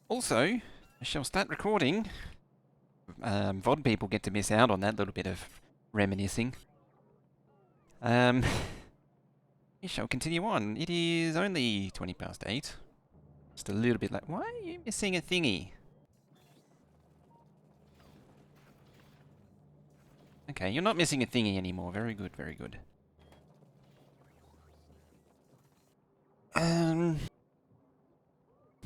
Also, I shall start recording. VOD people get to miss out on that little bit of reminiscing. Um, we shall continue on. It is only 20 past 8. Just a little bit like, why are you missing a thingy? Okay, you're not missing a thingy anymore. Very good, very good.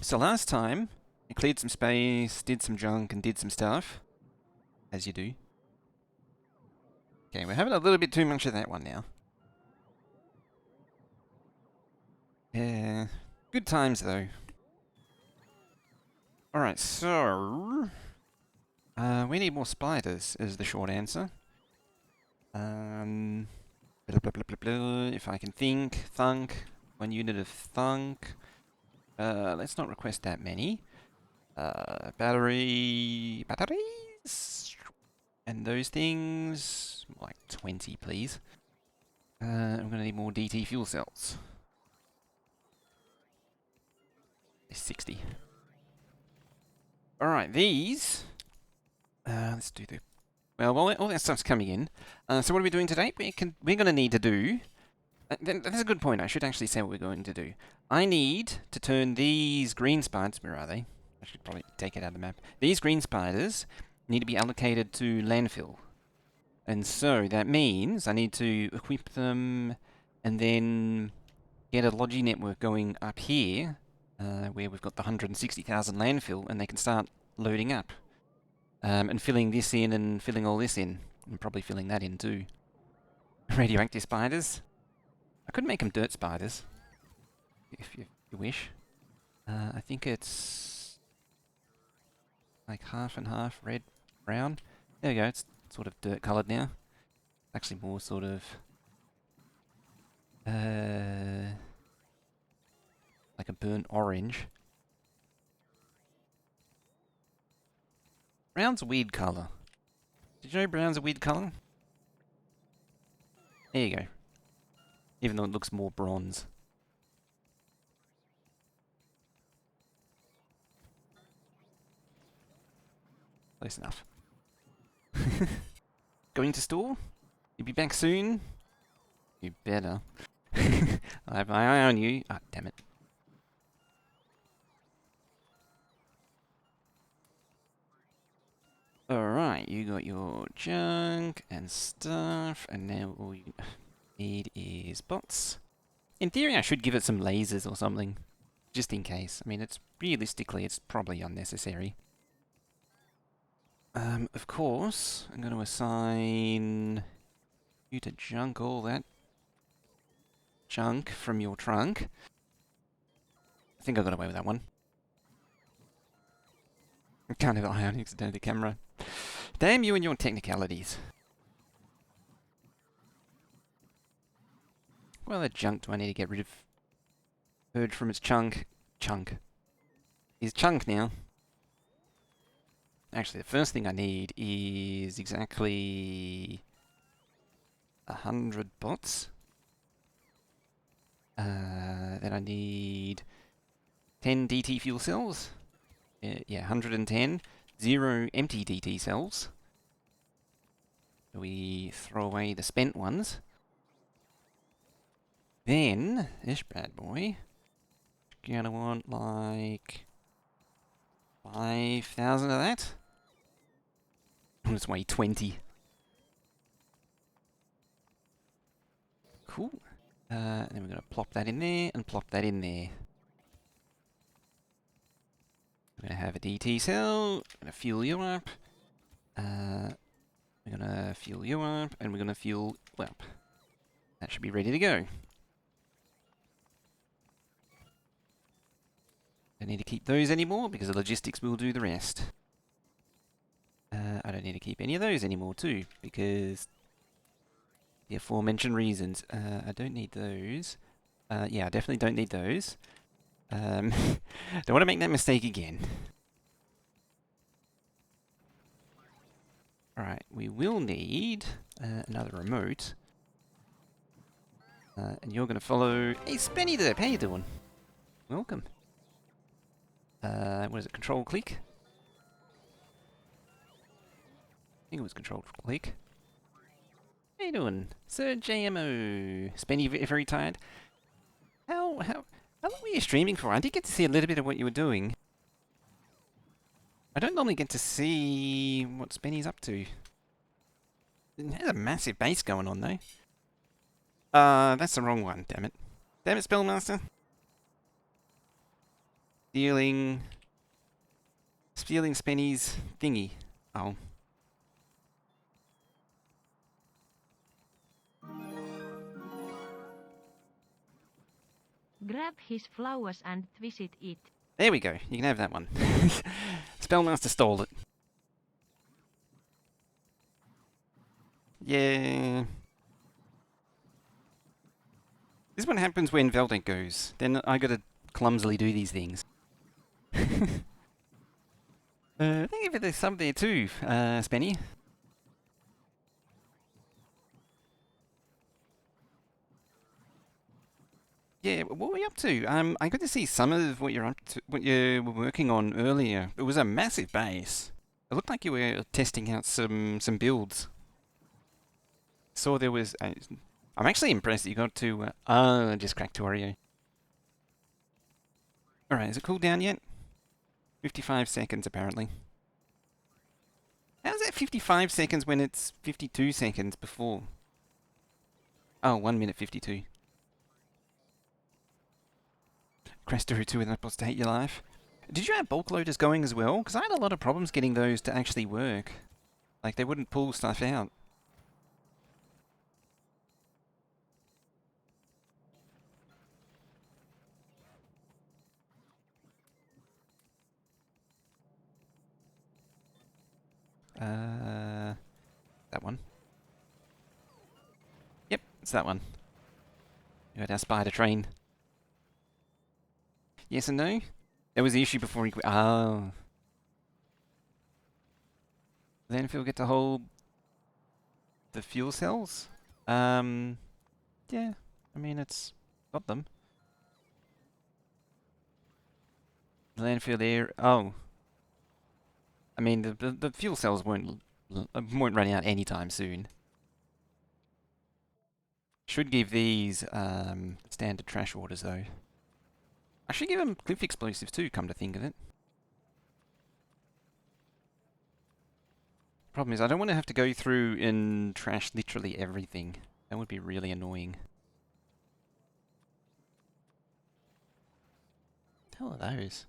So last time, I cleared some space, did some junk, and did some stuff. As you do. Okay, we're having a little bit too much of that one now. Good times though. Alright, so... we need more spiders, is the short answer. Blah, blah, blah, blah, blah. If I can thunk, 1 unit of thunk. Let's not request that many. Batteries, and those things, like 20, please. I'm gonna need more DT fuel cells. 60. Alright, these. Let's do the... Well, all that stuff's coming in. So what are we doing today? We're going to need to do... that's a good point. I should actually say what we're going to do. I need to turn these green spiders... Where are they? I should probably take it out of the map. These green spiders need to be allocated to landfill. And so that means I need to equip them and then get a logi network going up here, where we've got the 160,000 landfill, and they can start loading up. And filling this in and filling all this in. And probably filling that in too. Radioactive spiders. I could make them dirt spiders. If you wish. I think it's... like half and half, red, brown. There we go, it's sort of dirt coloured now. Actually more sort of... like a burnt orange. Brown's a weird colour. Did you know brown's a weird colour? There you go. Even though it looks more bronze. Close enough. Going to store? You'll be back soon? You better. I have my eye on you. Ah, damn it. Alright, you got your junk and stuff, and now all you need is bots. In theory, I should give it some lasers or something, just in case. I mean, realistically, it's probably unnecessary. Of course, I'm going to assign you to junk all that junk from your trunk. I think I got away with that one. I can't have ionics down the camera. Damn you and your technicalities. Well, that junk do I need to get rid of? Purge from its chunk. Chunk. Is chunk now. Actually, the first thing I need is exactly 100 bots. Then I need 10 DT fuel cells. Yeah, 110. 0 empty DT cells. We throw away the spent ones. Then, this bad boy, gonna want like 5,000 of that. Let's weigh 20. Cool. And then we're gonna plop that in there and plop that in there. We're gonna have a DT cell. We're gonna fuel you up. We're gonna fuel you up, and we're gonna fuel up. That should be ready to go. Don't need to keep those anymore because the logistics will do the rest. I don't need to keep any of those anymore too because the aforementioned reasons. I don't need those. Yeah, I definitely don't need those. Don't want to make that mistake again. Alright, we will need another remote. And you're going to follow... Hey, Spenny Derp, how you doing? Welcome. What is it? Control click? I think it was control click. How you doing? Sir JMO. Spenny very tired. How long were you streaming for? I did get to see a little bit of what you were doing. I don't normally get to see what Spenny's up to. It has a massive base going on though. That's the wrong one, damn it. Damn it, Spellmaster. Stealing Spenny's thingy. Oh. Grab his flowers and visit it. There we go. You can have that one. Spellmaster stole it. Yeah. This is what happens when Veldet goes. Then I gotta clumsily do these things. Thank you for the sub there too, Spenny. Yeah, what were you up to? I got to see some of what you're up to, what you were working on earlier. It was a massive base. It looked like you were testing out some builds. Saw there was. I'm actually impressed that you got to. Just Factorio. All right, is it cooled down yet? 55 seconds apparently. How's that 55 seconds when it's 52 seconds before? Oh, 1 minute 52. Cresto 2 with an to hate your life. Did you have bulk loaders going as well? Because I had a lot of problems getting those to actually work. Like, they wouldn't pull stuff out. That one. Yep, it's that one. You had our spider train. Yes and no? There was the issue before he quit. Oh. Then if we'll get to hold the fuel cells? Yeah. I mean, it's got them. The landfill there. Oh. I mean, the fuel cells won't run out anytime soon. Should give these standard trash orders though. I should give them cliff explosives too, come to think of it. Problem is, I don't want to have to go through and trash literally everything. That would be really annoying. What the hell are those?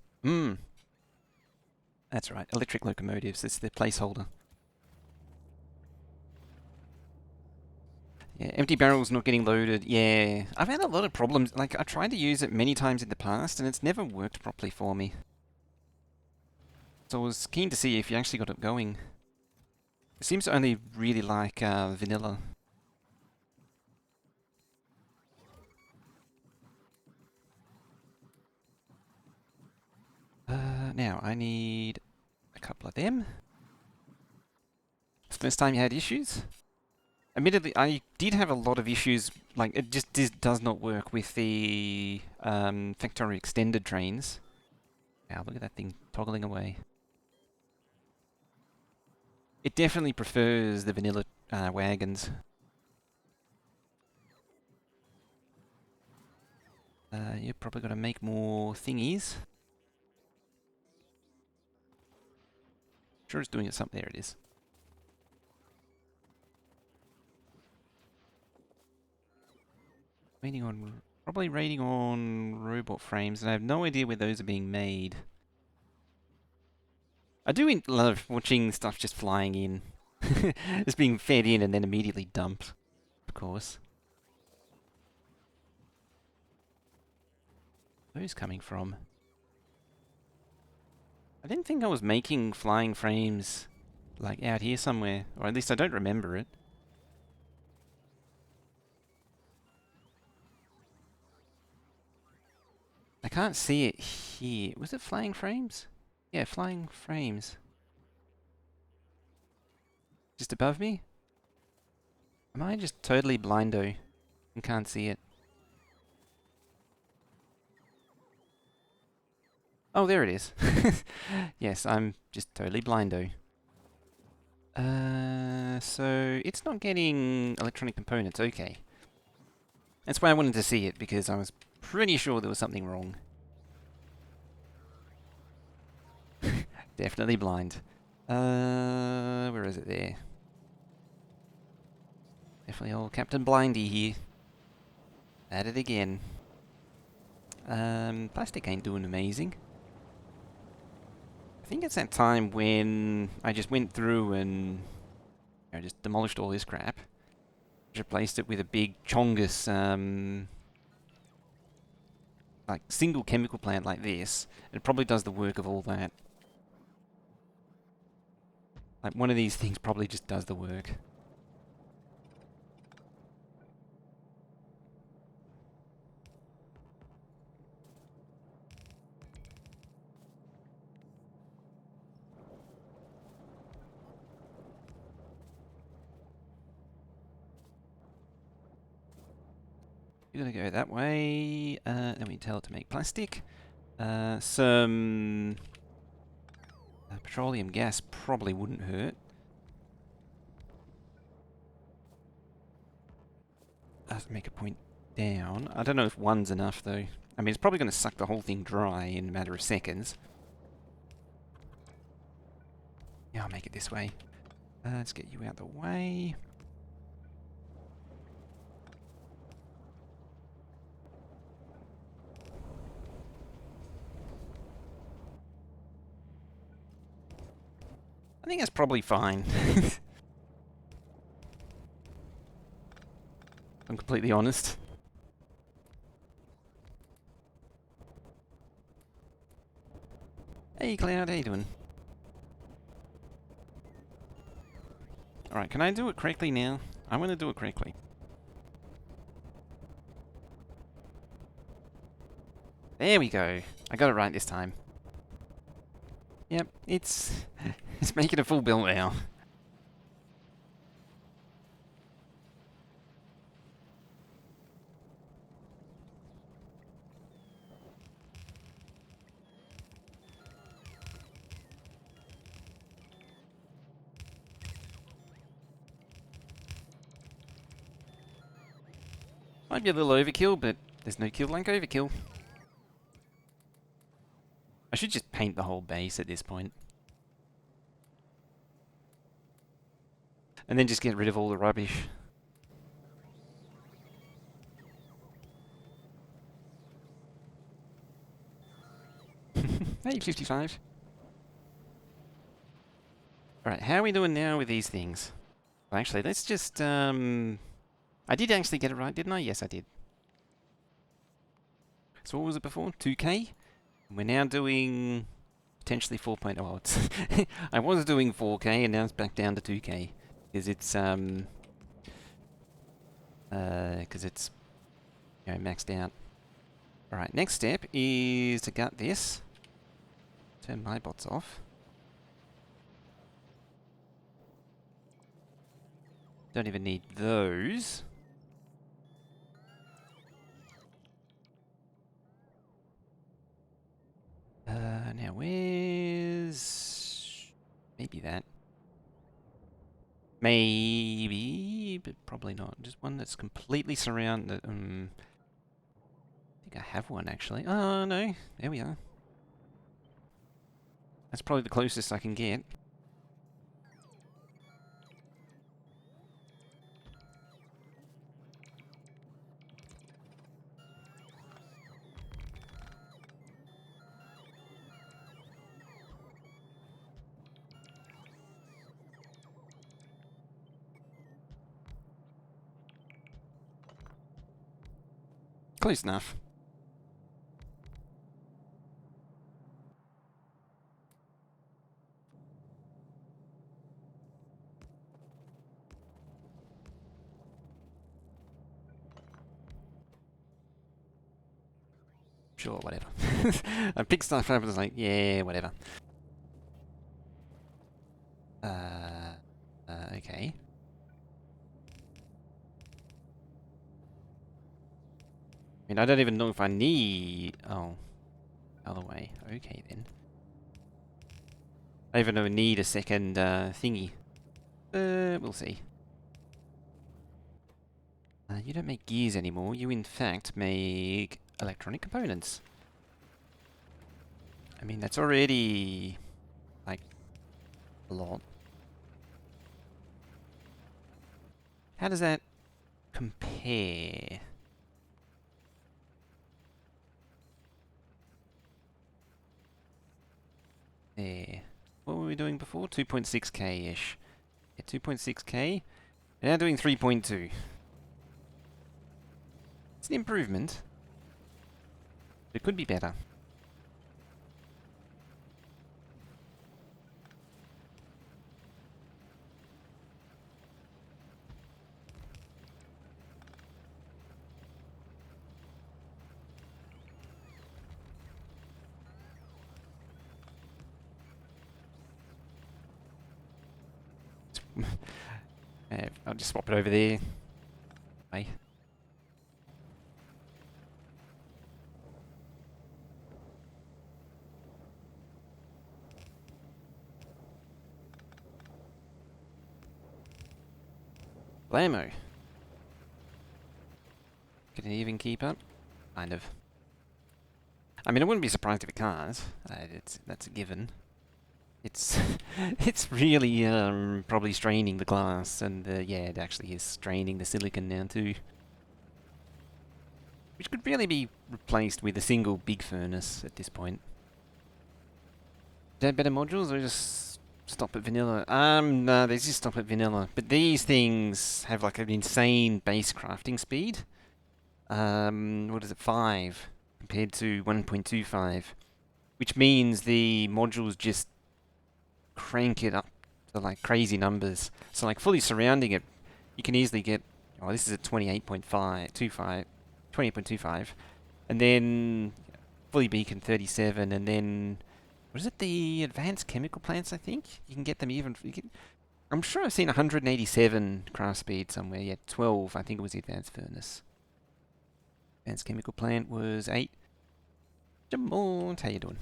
That's right, electric locomotives, it's the placeholder. Yeah, empty barrels not getting loaded. Yeah, I've had a lot of problems. Like, I tried to use it many times in the past, and it's never worked properly for me. So I was keen to see if you actually got it going. It seems to only really like vanilla. Now, I need a couple of them. First time you had issues? Admittedly, I did have a lot of issues, like, it just does not work with the Factorio extended trains. Wow, look at that thing toggling away. It definitely prefers the vanilla wagons. You're probably got to make more thingies. Sure it's doing it something. There it is. Probably rating on robot frames, and I have no idea where those are being made. I do love watching stuff just flying in. Just being fed in and then immediately dumped, of course. Where's coming from? I didn't think I was making flying frames, like, out here somewhere. Or at least I don't remember it. I can't see it here. Was it flying frames? Yeah, flying frames. Just above me? Am I just totally blindo and can't see it? Oh, there it is. Yes, I'm just totally blindo. So it's not getting electronic components. Okay. That's why I wanted to see it, because I was pretty sure there was something wrong. Definitely blind. Where is it there? Definitely old Captain Blindy here. At it again. Plastic ain't doing amazing. I think it's that time when I just went through and just demolished all this crap. Replaced it with a big Chongus, like single chemical plant like this. It probably does the work of all that. Like one of these things probably just does the work. You're gonna go that way. Then we tell it to make plastic. Some petroleum gas probably wouldn't hurt. Make a point down. I don't know if one's enough though. I mean, it's probably going to suck the whole thing dry in a matter of seconds. Yeah, I'll make it this way. Let's get you out the way. I think that's probably fine. I'm completely honest. Hey Cloud, how you doing? Alright, can I do it correctly now? I want to do it correctly. There we go. I got it right this time. Yep, it's it's making a full build now. Might be a little overkill, but there's no kill like overkill. I should just paint the whole base at this point. And then just get rid of all the rubbish. Hey, 55. Alright, how are we doing now with these things? Well, actually, let's just, I did actually get it right, didn't I? Yes, I did. So what was it before? 2K? We're now doing potentially 4.0. Oh, it's I was doing 4K and now it's back down to 2K. Because it's, maxed out. Alright, next step is to gut this. Turn my bots off. Don't even need those. Now where's... Maybe that. Maybe, but probably not. Just one that's completely surrounded. I think I have one actually. Oh no, there we are. That's probably the closest I can get. Close enough. Sure, whatever. I picked stuff up and was like, yeah, whatever. Okay. I mean, I don't even know if I need... Oh. Other way. Okay then. I even don't need a second thingy. We'll see. You don't make gears anymore. You in fact make electronic components. I mean, that's already like a lot. How does that compare? There. What were we doing before? 2.6k-ish. Yeah, 2.6k. Now doing 3.2. It's an improvement. It could be better. I'll just swap it over there. Bye. Blammo. Can it even keep up? Kind of. I mean, I wouldn't be surprised if it can't. That's a given. It's it's really probably straining the glass, and yeah, it actually is straining the silicon now too. Which could really be replaced with a single big furnace at this point. Do they have better modules, or just stop at vanilla? No, they just stop at vanilla. But these things have like an insane base crafting speed. What is it, 5 compared to 1.25, which means the modules just crank it up to like crazy numbers. So like fully surrounding it, you can easily get, oh, this is at 28.25, and then fully beacon 37, and then what is it, the advanced chemical plants, I think? You can get them even, I'm sure I've seen 187 craft speed somewhere. Yeah, 12, I think it was the advanced furnace. Advanced chemical plant was 8. Jamont, how you doing?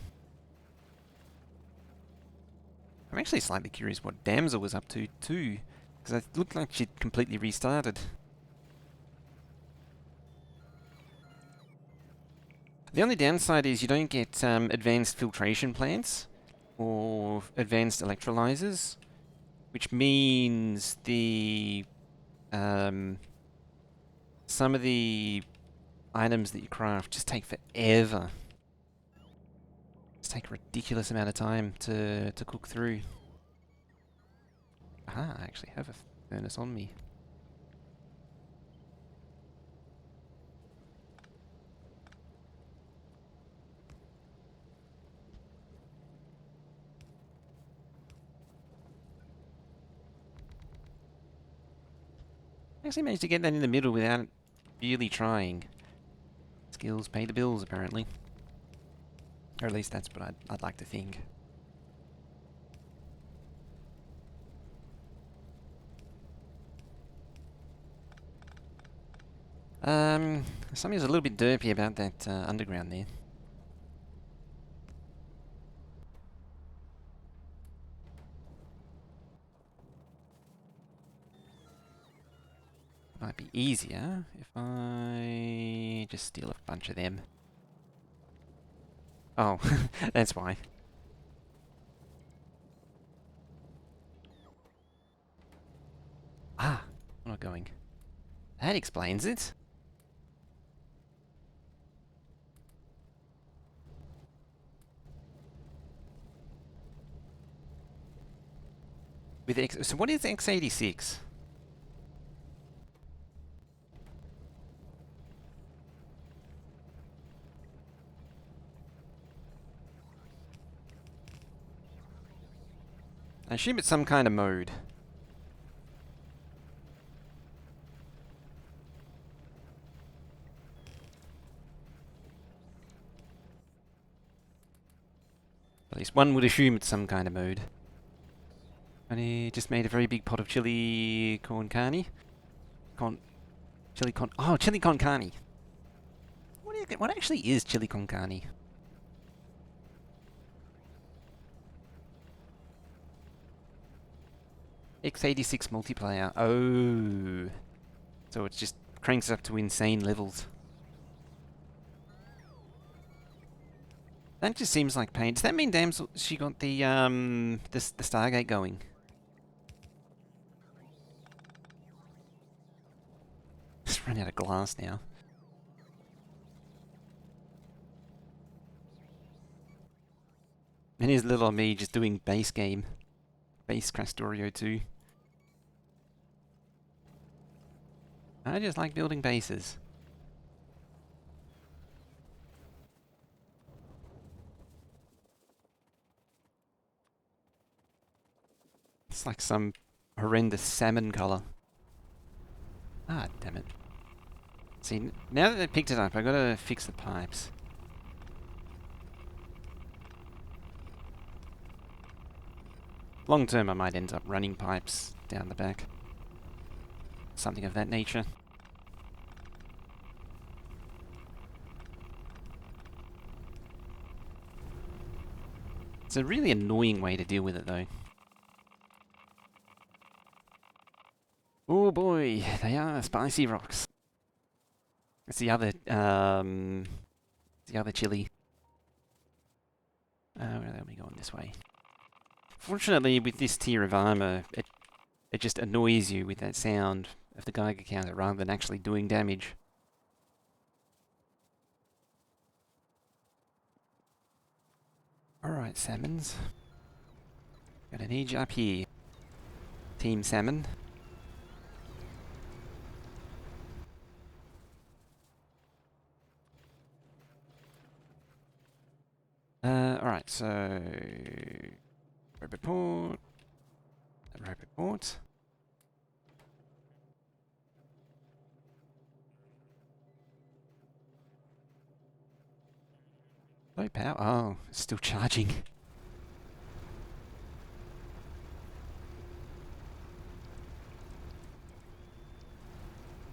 I'm actually slightly curious what Damsel was up to too, because it looked like she'd completely restarted. The only downside is you don't get advanced filtration plants or advanced electrolyzers, which means the some of the items that you craft just take forever. Just take a ridiculous amount of time to cook through. Ah, I actually have a furnace on me. I actually managed to get that in the middle without really trying. Skills pay the bills, apparently. Or at least that's what I'd like to think. Something's a little bit derpy about that underground there. Might be easier if I just steal a bunch of them. Oh, that's why. Ah, I'm not going. That explains it. With so what is x86? I assume it's some kind of mode. At least one would assume it's some kind of mode. And he just made a very big pot of chili con carne. Chili con carne. What actually is chili con carne? x86 multiplayer. Oh. So it just cranks up to insane levels. That just seems like pain. Does that mean Damsel she got the the Stargate going? Just run out of glass now. And here's little me just doing base game. Base Factorio 2. I just like building bases. It's like some horrendous salmon colour. Ah, damn it. See, now that they picked it up, I've got to fix the pipes. Long term, I might end up running pipes down the back. Something of that nature. It's a really annoying way to deal with it, though. Oh boy, they are spicy rocks. It's the other chili. Where are we going this way? Fortunately, with this tier of armor, it just annoys you with that sound of the Geiger counter rather than actually doing damage. Alright, salmons. Gonna need you up here. Team Salmon. Alright, so... Robot port. Robot port. Low power. Oh, it's still charging.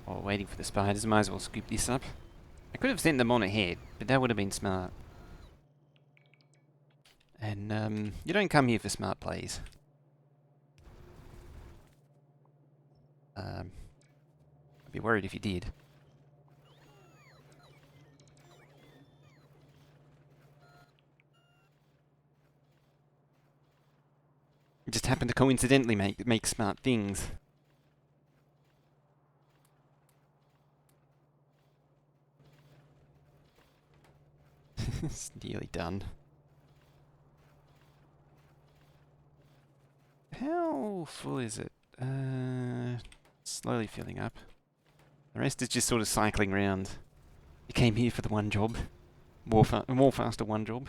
Oh, waiting for the spiders. Might as well scoop this up. I could have sent them on ahead, but that would have been smart. And, you don't come here for smart plays. I'd be worried if you did. You just happen to coincidentally make smart things. It's nearly done. How full is it? Slowly filling up. The rest is just sort of cycling round. You came here for the one job. More faster one job.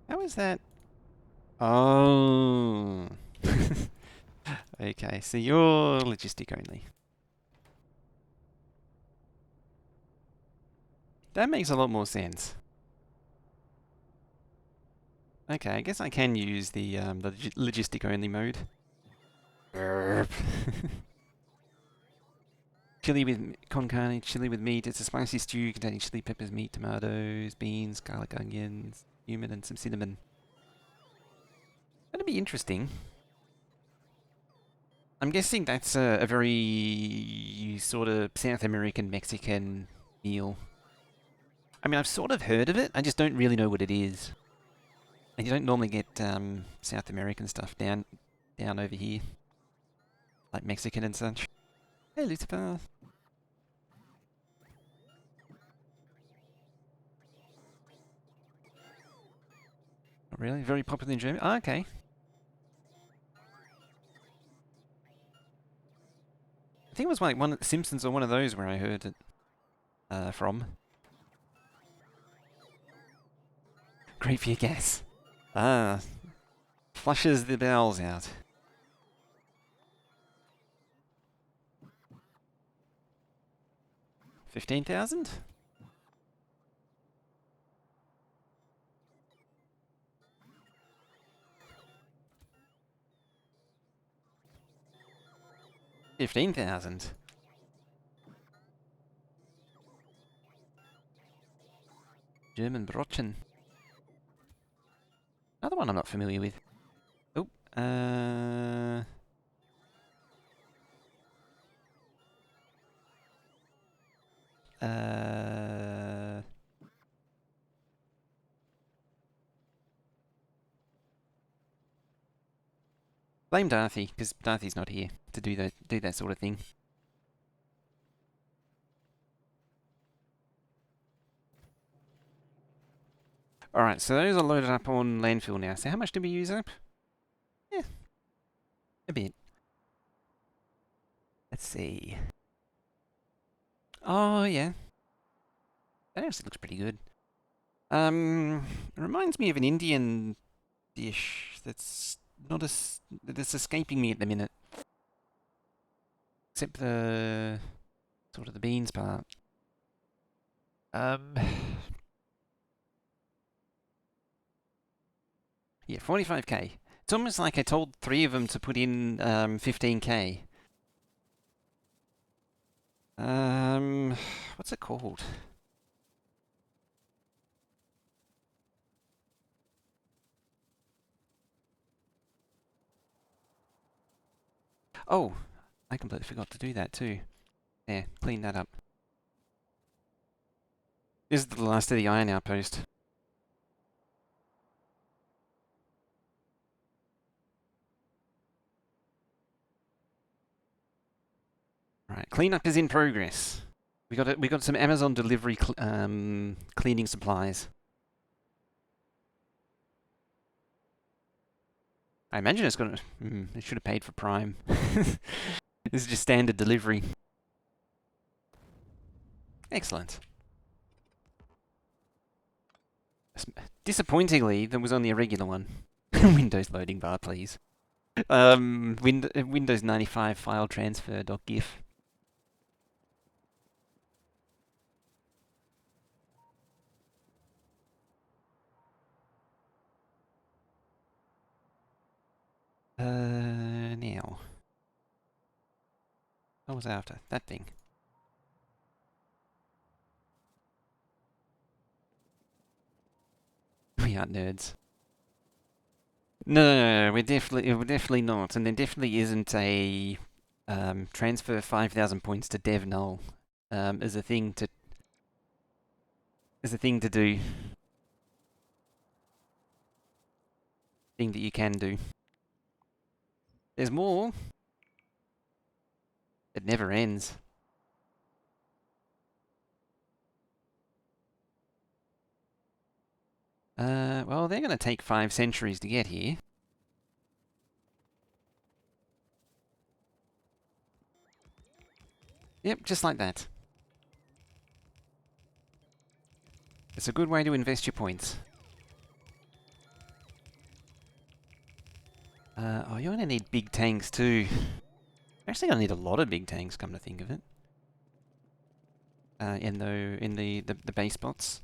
How is that? Oh. Okay, so you're logistic only. That makes a lot more sense. Okay, I guess I can use the logistic only mode. Chili with con carne, chili with meat. It's a spicy stew containing chili peppers, meat, tomatoes, beans, garlic, onions, cumin, and some cinnamon. That'd be interesting. I'm guessing that's a very sort of South American Mexican meal. I mean, I've sort of heard of it. I just don't really know what it is. And you don't normally get South American stuff down over here, like Mexican and such. Hey, Lucifer. Oh, really? Very popular in Germany? Oh, okay. I think it was like one of the Simpsons or one of those where I heard it from. Great for your gas. Ah. Flushes the bowels out. $15,000? $15,000. German Brotchen. Another one I'm not familiar with. Oh, Uh, uh, blame Darthy, because Darthy's not here to do that sort of thing. Alright, so those are loaded up on landfill now. So how much did we use up? Yeah, a bit. Let's see. Oh, yeah. That actually looks pretty good. It reminds me of an Indian dish that's not as... that's escaping me at the minute. Except the... sort of the beans part. Yeah, 45k. It's almost like I told 3 of them to put in 15k. What's it called? Oh, I completely forgot to do that too. Yeah, clean that up. This is the last of the iron outpost. Right, cleanup is in progress. We got some Amazon delivery cleaning supplies. I imagine it's gonna. It should have paid for Prime. This is just standard delivery. Excellent. Disappointingly, there was only a regular one. Windows loading bar, please. Windows 95 file transfer.gif. Now. What was I after? That thing. We aren't nerds. No, we're definitely not, and there definitely isn't a transfer 5,000 points to dev null as a thing to do. Thing that you can do. There's more. It never ends. Well, they're going to take 5 centuries to get here. Yep, just like that. It's a good way to invest your points. Oh, you're going to need big tanks too. Actually, I need a lot of big tanks, come to think of it. In the base spots.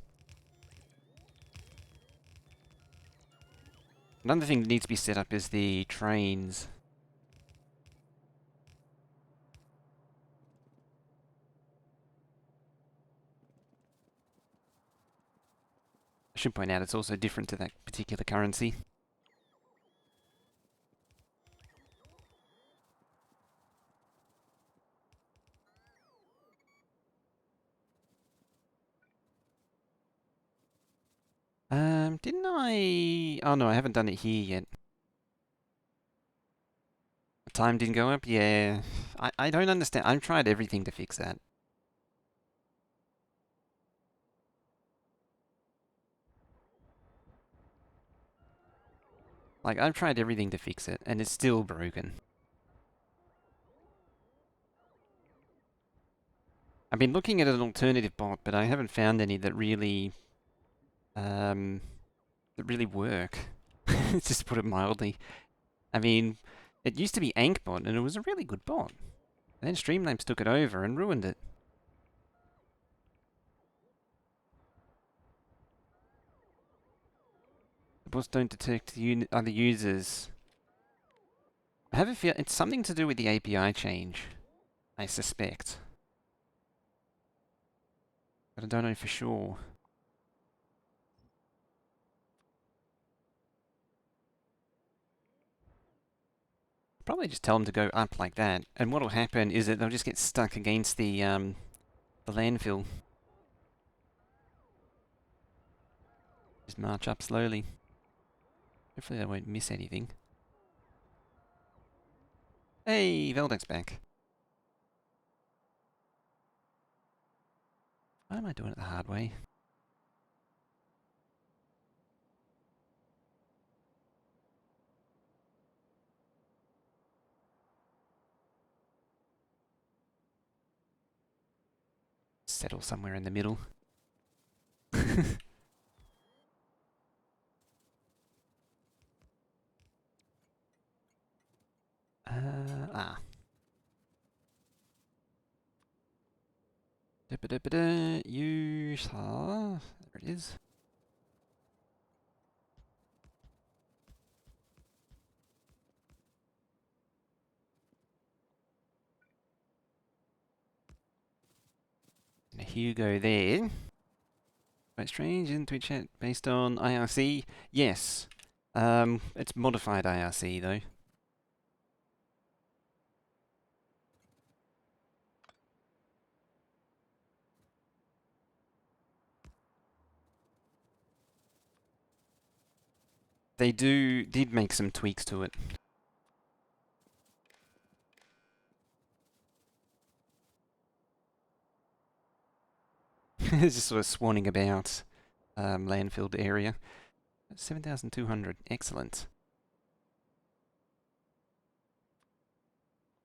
Another thing that needs to be set up is the trains. I should point out it's also different to that particular currency. Didn't I... Oh no, I haven't done it here yet. The time didn't go up? Yeah. I don't understand. I've tried everything to fix that. Like, I've tried everything to fix it, and it's still broken. I've been looking at an alternative bot, but I haven't found any that really work. Just to put it mildly. I mean, it used to be AnkBot, and it was a really good bot. And then Streamlabs took it over and ruined it. The bots don't detect other users. I have a feel it's something to do with the API change, I suspect. But I don't know for sure. Probably just tell them to go up like that, and what'll happen is that they'll just get stuck against the landfill. Just march up slowly. Hopefully they won't miss anything. Hey, Veldek's back. Why am I doing it the hard way? Settle somewhere in the middle. ah. You saw. There it is. And a Hugo there. Quite strange, in Twitch chat based on IRC. Yes. It's modified IRC though. They did make some tweaks to it. It's just sort of swanning about landfilled area. 7,200. Excellent.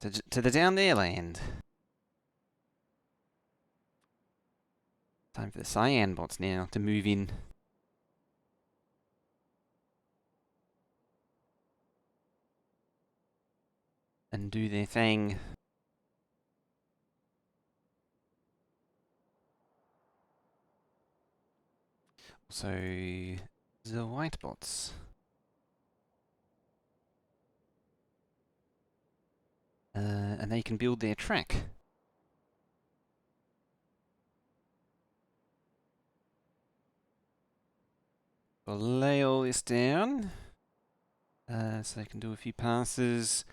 To the down there land. Time for the cyan bots now to move in. And do their thing. So, the white bots. And they can build their track. We'll lay all this down. So they can do a few passes.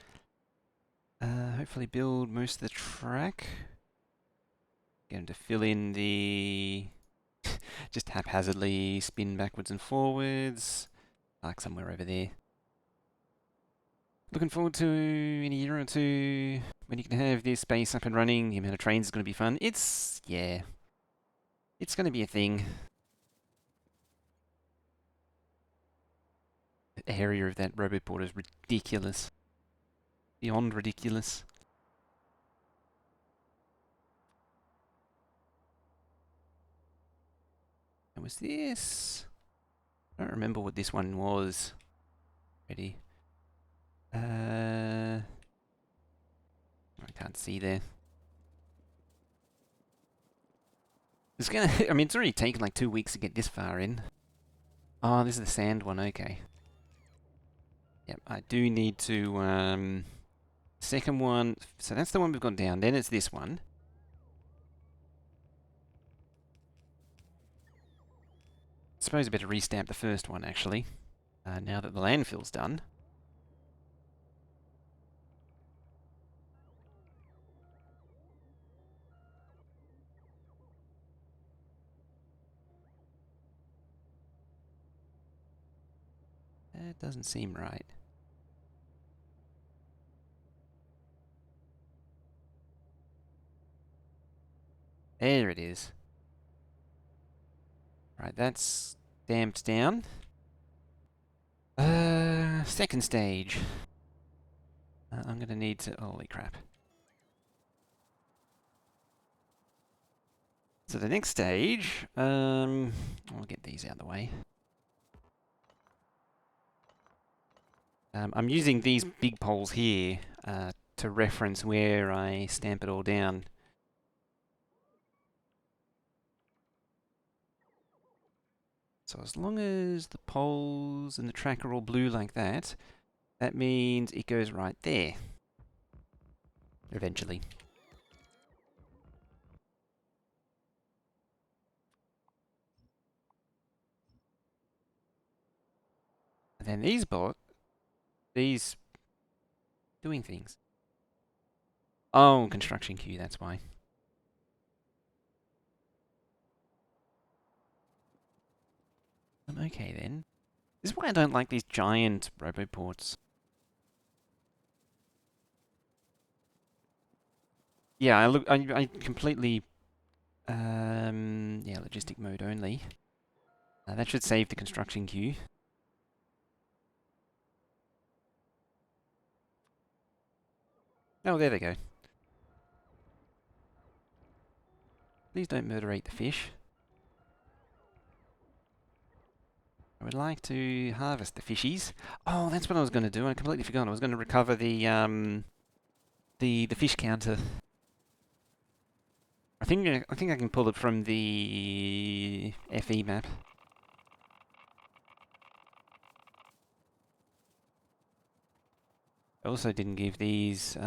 Hopefully build most of the track. Get them to fill in the... just haphazardly spin backwards and forwards. Like somewhere over there. Looking forward to in a year or two when you can have this base up and running. The amount of trains is going to be fun. Yeah. It's going to be a thing. The area of that roboport is ridiculous. Beyond ridiculous. And was this? I don't remember what this one was. Ready? I can't see there. It's gonna. I mean, it's already taken like 2 weeks to get this far in. Oh, this is the sand one. Okay. Yep, I do need to. Second one. So that's the one we've got down. Then it's this one. Suppose I better restamp the first one actually. Now that the landfill's done. That doesn't seem right. There it is. Right, that's damped down. Second stage. I'm gonna need to... Holy crap. So the next stage, I'll get these out of the way. I'm using these big poles here to reference where I stamp it all down. So as long as the poles and the track are all blue like that, that means it goes right there. Eventually. And then these doing things. Oh, construction queue, that's why. Okay then. This is why I don't like these giant roboports. Yeah, I completely, yeah, logistic mode only. That should save the construction queue. Oh, there they go. Please don't murderate the fish. I would like to harvest the fishies. Oh, that's what I was going to do. I completely forgot. I was going to recover the fish counter. I think I can pull it from the FE map. I also didn't give these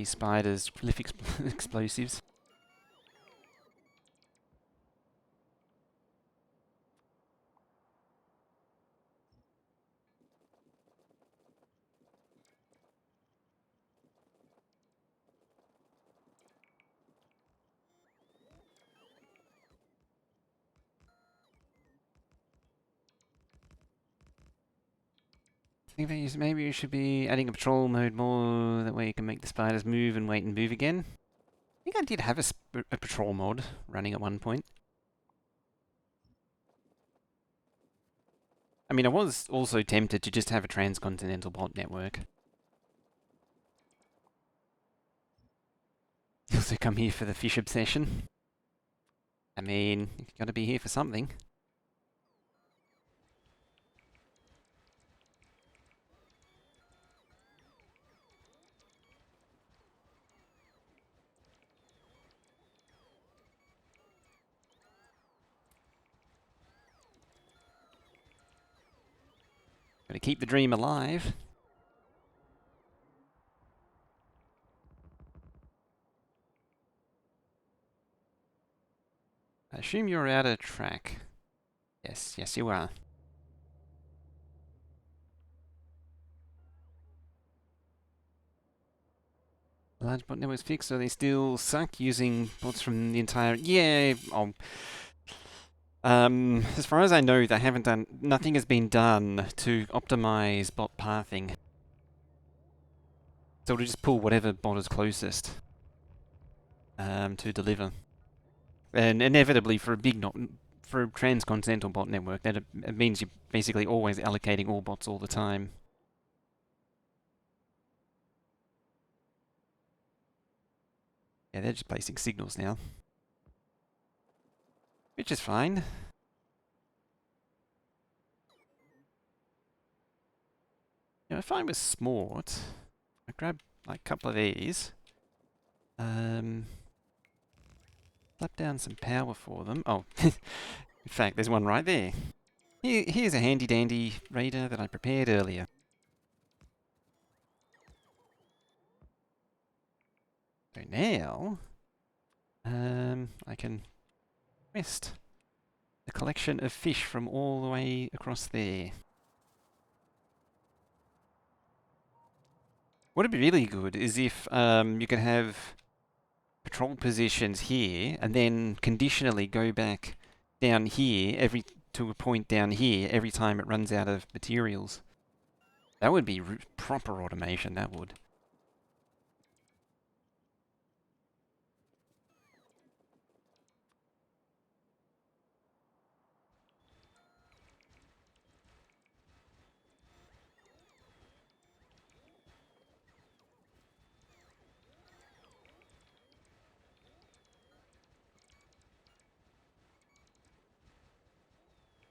spiders cliff explosives. I think maybe you should be adding a patrol mode more, that way you can make the spiders move and wait and move again. I think I did have a patrol mod running at one point. I mean, I was also tempted to just have a transcontinental bot network. Also come here for the fish obsession. I mean, you've got to be here for something. Got to keep the dream alive. I assume you're out of track. Yes, yes you are. Large bot networks fixed, so they still suck using bots from the entire... Yeah, as far as I know, they haven't done... Nothing has been done to optimize bot pathing. So we'll just pull whatever bot is closest to deliver. And inevitably, for a transcontinental bot network, that it means you're basically always allocating all bots all the time. Yeah, they're just placing signals now. Which is fine. You know, if I was smart, I'd grab like a couple of these. Slap down some power for them. Oh, in fact, there's one right there. Here's a handy dandy radar that I prepared earlier. So now, I can request a collection of fish from all the way across there. What would be really good is if you could have patrol positions here and then conditionally go back down here to a point down here every time it runs out of materials. That would be proper automation, that would.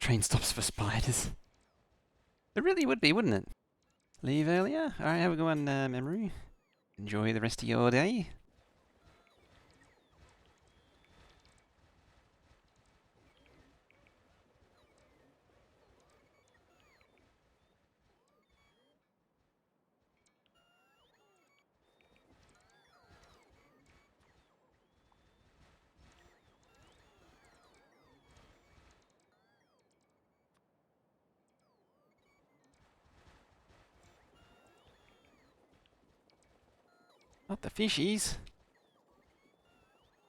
Train stops for spiders. It really would be, wouldn't it? Leave earlier? Alright, have a good one, Memory. Enjoy the rest of your day. Not the fishies.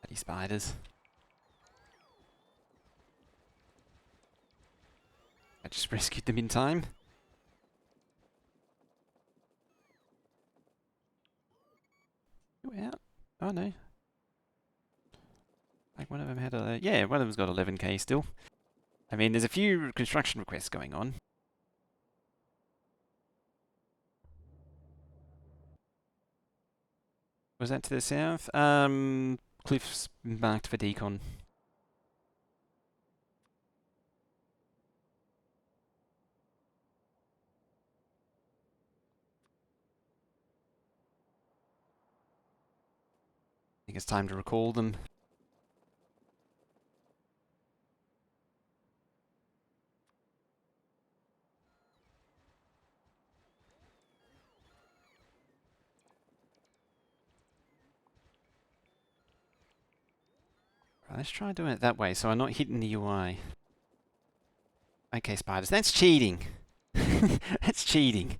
Bloody spiders. I just rescued them in time. You out? Oh no. Like one of them had a... Yeah, one of them's got 11k still. I mean, there's a few construction requests going on. Was that to the south? Cliffs marked for decon. I think it's time to recall them. Right, let's try doing it that way so I'm not hitting the UI. Okay, spiders, that's cheating. That's cheating.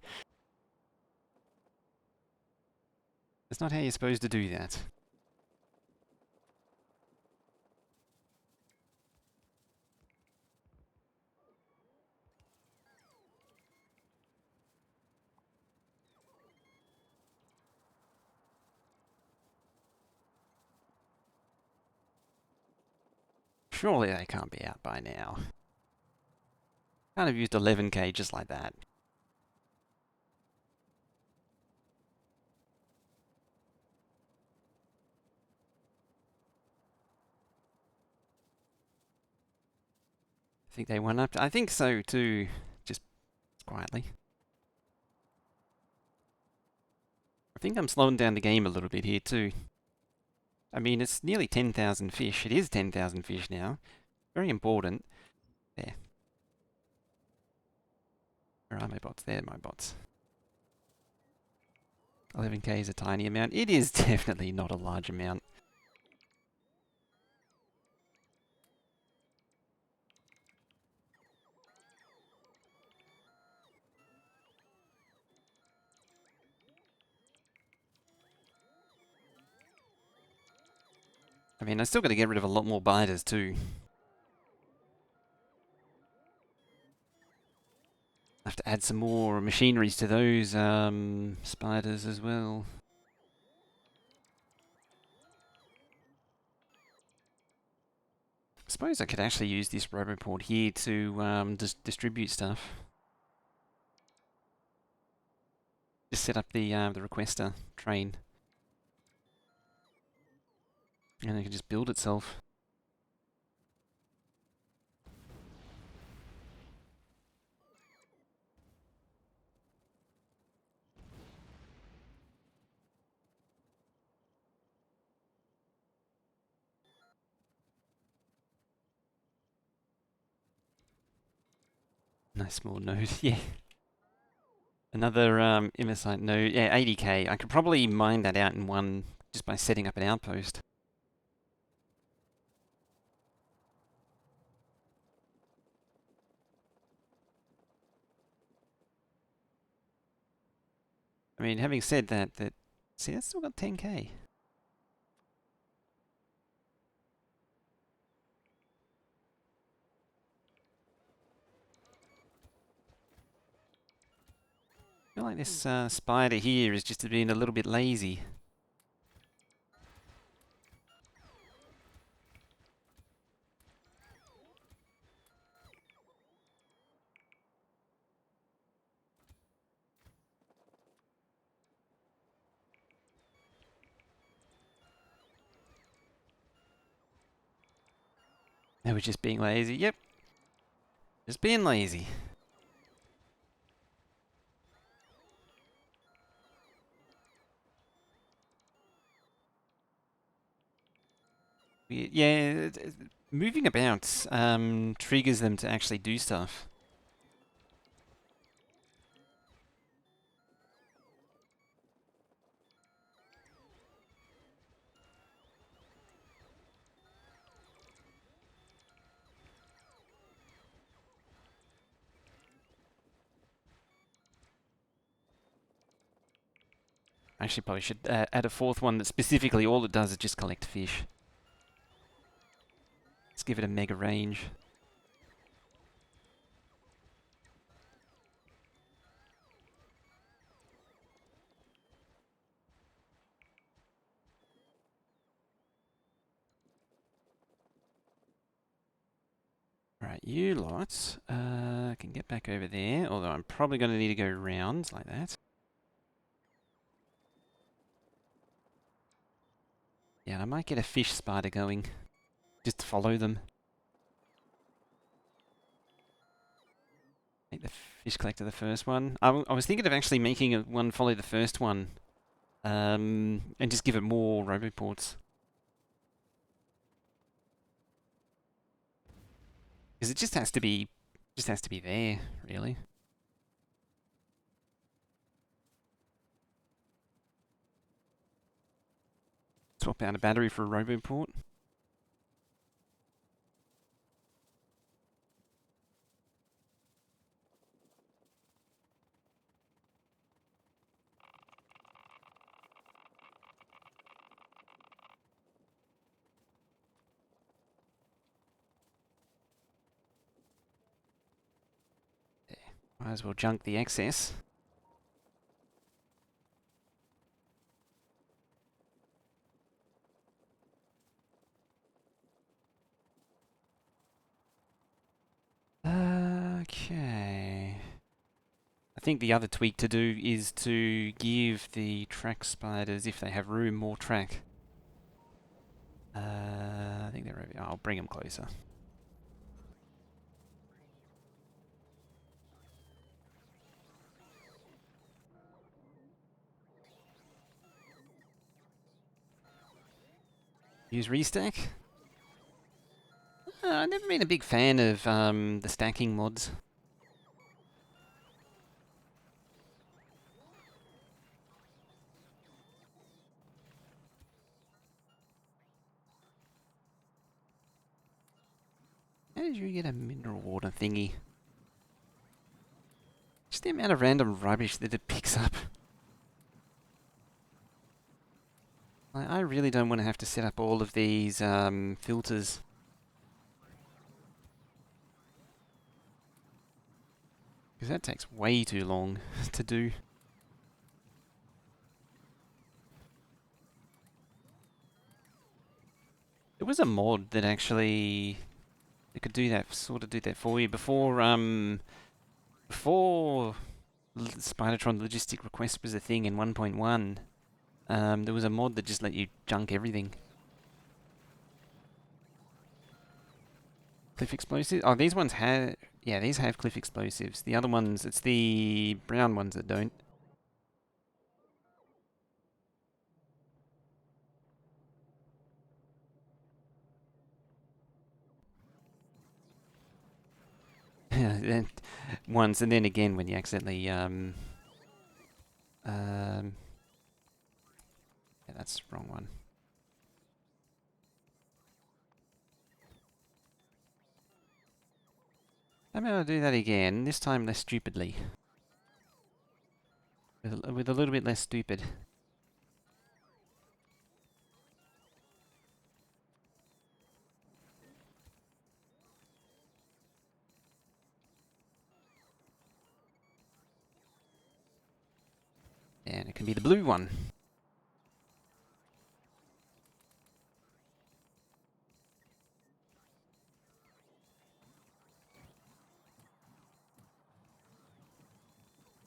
That's not how you're supposed to do that. Surely they can't be out by now. Can't have used 11k just like that. I think they went up. I think so too. Just quietly. I think I'm slowing down the game a little bit here too. I mean, it's nearly 10,000 fish. It is 10,000 fish now. Very important. There. Where are my bots? There, my bots. 11k is a tiny amount. It is definitely not a large amount. I mean, I still got to get rid of a lot more biters too. I have to add some more machineries to those spiders as well. I suppose I could actually use this roboport here to distribute stuff. Just set up the requester train. And it can just build itself. Nice small node, yeah. Another Immersite node, yeah, 80k. I could probably mine that out in one just by setting up an outpost. I mean, having said that, see, that's still got 10k. I feel like this spider here is just being a little bit lazy. They were just being lazy. Yep. Just being lazy. Yeah, moving about triggers them to actually do stuff. Actually, probably should add a fourth one that specifically all it does is just collect fish. Let's give it a mega range. Alright, you lots can get back over there, although I'm probably going to need to go rounds like that. Yeah, and I might get a fish spider going, just to follow them. Make the fish collector the first one. I was thinking of actually making one follow the first one, and just give it more roboports. Because it just has to be there, really. Swap out a battery for a roboport. Might as well junk the excess. Okay. I think the other tweak to do is to give the track spiders, if they have room, more track. I think they're over. I'll bring them closer. Use restack. I've never been a big fan of the stacking mods. How did you get a mineral water thingy? Just the amount of random rubbish that it picks up. I really don't want to have to set up all of these filters. Because that takes way too long to do. There was a mod that actually it could do that, sort of do that for you before Spidertron logistic request was a thing in 1.1. There was a mod that just let you junk everything. Cliff explosives? Oh, these ones have... Yeah, these have cliff explosives. The other ones, it's the brown ones that don't. And once, and then again when you accidentally... yeah, that's the wrong one. I'm going to do that again, this time less stupidly. With a little bit less stupid. And it can be the blue one.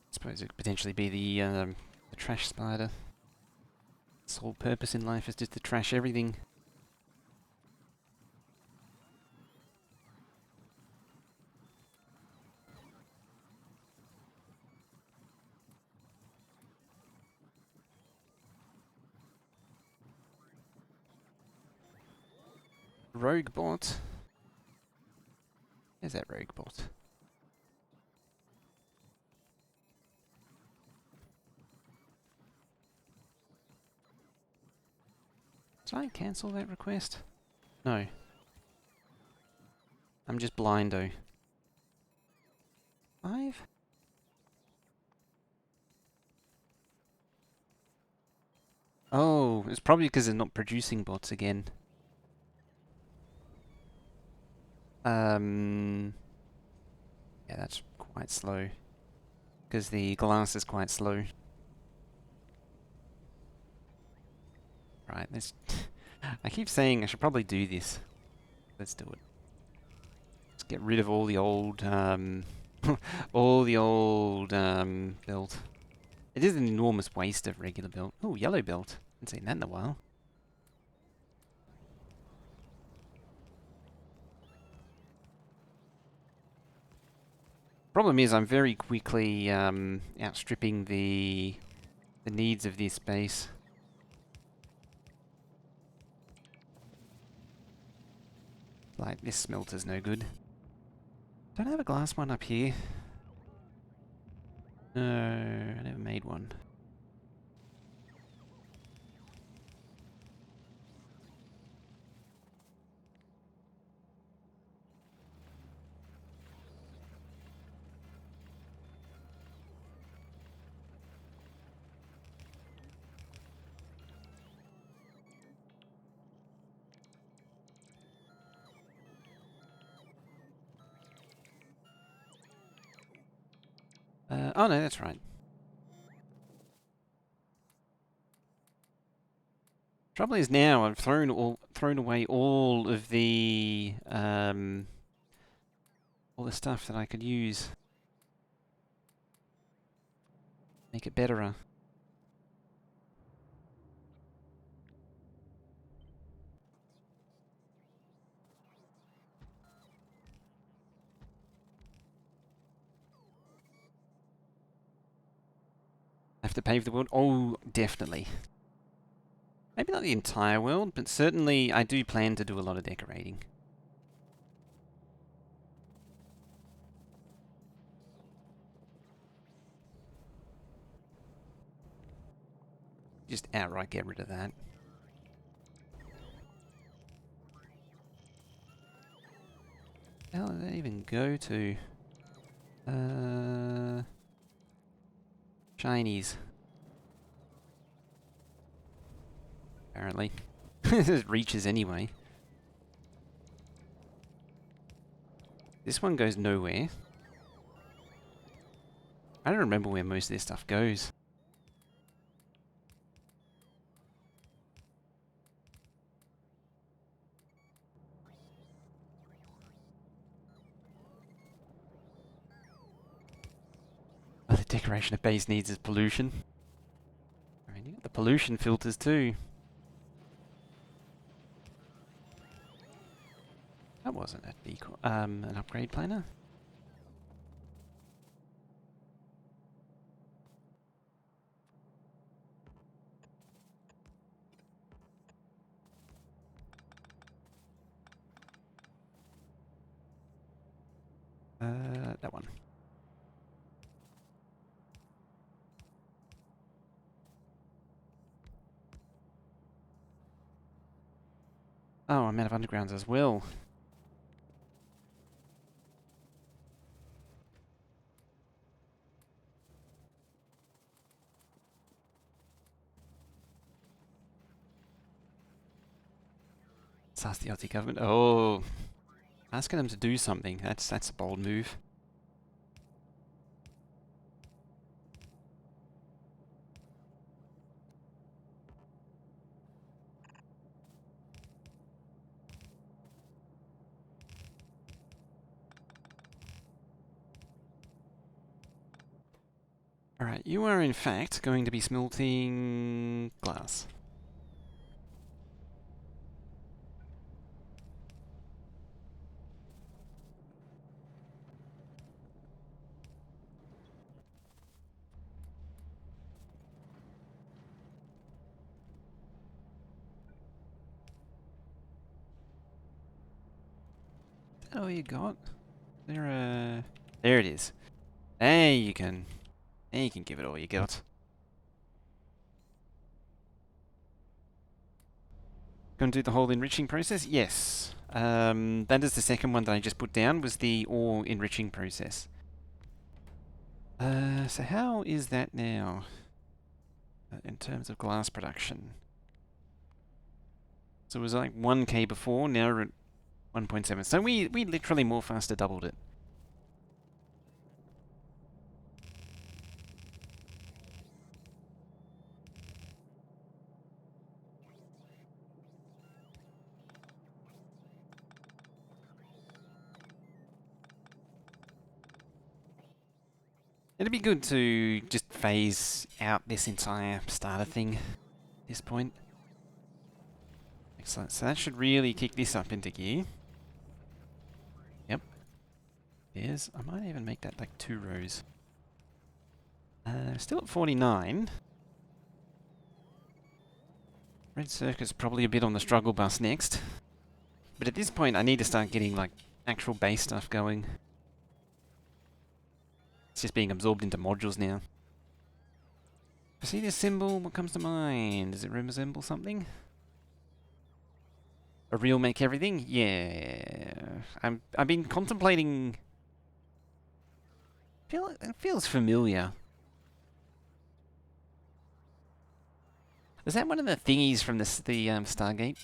I suppose it could potentially be the trash spider. Its whole purpose in life is just to trash everything. Rogue bot. Where's that rogue bot? Did I cancel that request? No. I'm just blindo. 5? Oh, it's probably because they're not producing bots again. Yeah, that's quite slow. Because the glass is quite slow. Right, let's... I keep saying I should probably do this. Let's do it. Let's get rid of all the old, all the old, belt. It is an enormous waste of regular belt. Oh, yellow belt. Haven't seen that in a while. Problem is, I'm very quickly outstripping the needs of this base. Like, this smelter's no good. Don't I have a glass one up here? No, I never made one. Oh no, that's right. Trouble is now I've thrown away all of the all the stuff that I could use. Make it betterer. Have to pave the world? Oh, definitely. Maybe not the entire world, but certainly I do plan to do a lot of decorating. Just outright get rid of that. How did that even go to? Shinies. Apparently. It reaches anyway. This one goes nowhere. I don't remember where most of this stuff goes. Oh, the decoration of base needs is pollution. I mean, you got the pollution filters too. That wasn't an upgrade planner. That one. Oh, I'm out of undergrounds as well. Let's ask the Aussie government. Oh, asking them to do something. That's a bold move. Alright, you are in fact going to be smelting glass. Is that all you got? There it is. There you can give it all you got. Going to do the whole enriching process? Yes. That is the second one that I just put down, was the ore enriching process. So how is that now? In terms of glass production? So it was like 1k before, now we're at 1.7. So we literally more faster doubled it. It'd be good to just phase out this entire starter thing at this point. Excellent. So that should really kick this up into gear. Yep. There's. I might even make that like 2 rows. Still at 49. Red Circuit's probably a bit on the struggle bus next. But at this point, I need to start getting like actual base stuff going. It's just being absorbed into modules now. If I see this symbol, what comes to mind? Does it resemble something? A real make everything? Yeah. I've been contemplating. It feels familiar. Is that one of the thingies from the Stargate?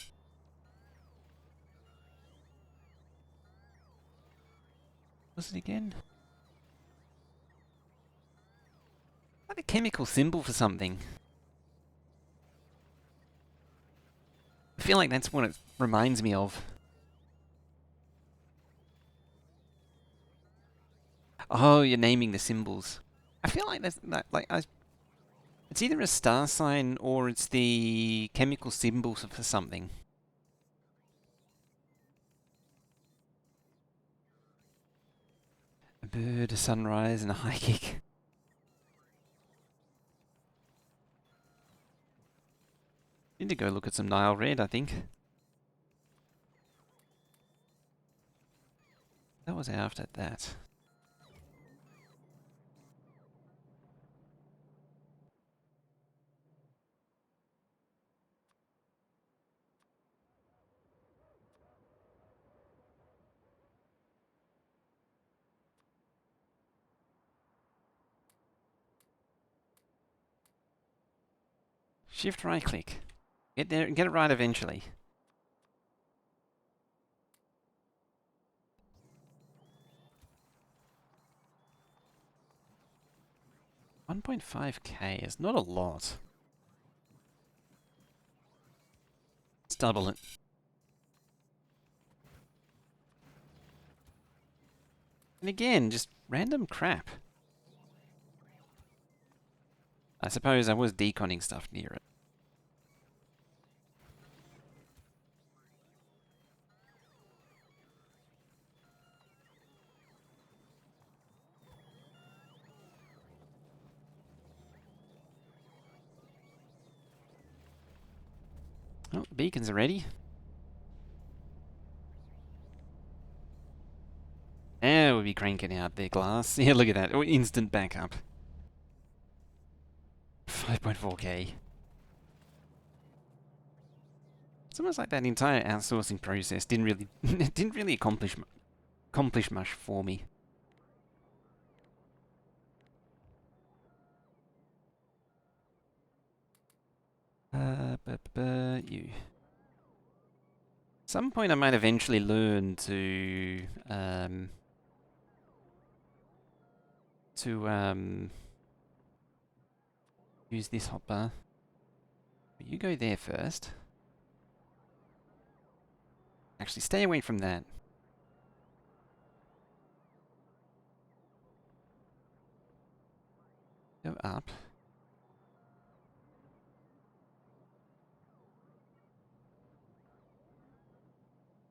Was it again? Like a chemical symbol for something. I feel like that's what it reminds me of. Oh, you're naming the symbols. I feel like that's it's either a star sign or it's the chemical symbol for something. A bird, a sunrise, and a high kick. Need to go look at some Nile Red, I think. That was after that. Shift right click. Get there, get it right eventually. $1.5k is not a lot. Let's double it. And again, just random crap. I suppose I was deconning stuff near it. Oh, the beacons are ready. Now we'll be cranking out their glass. Yeah, look at that. Oh, instant backup. 5.4k. It's almost like that entire outsourcing process didn't really accomplish much for me. You. At some point I might eventually learn to use this hotbar. But you go there first. Actually, stay away from that. Go up.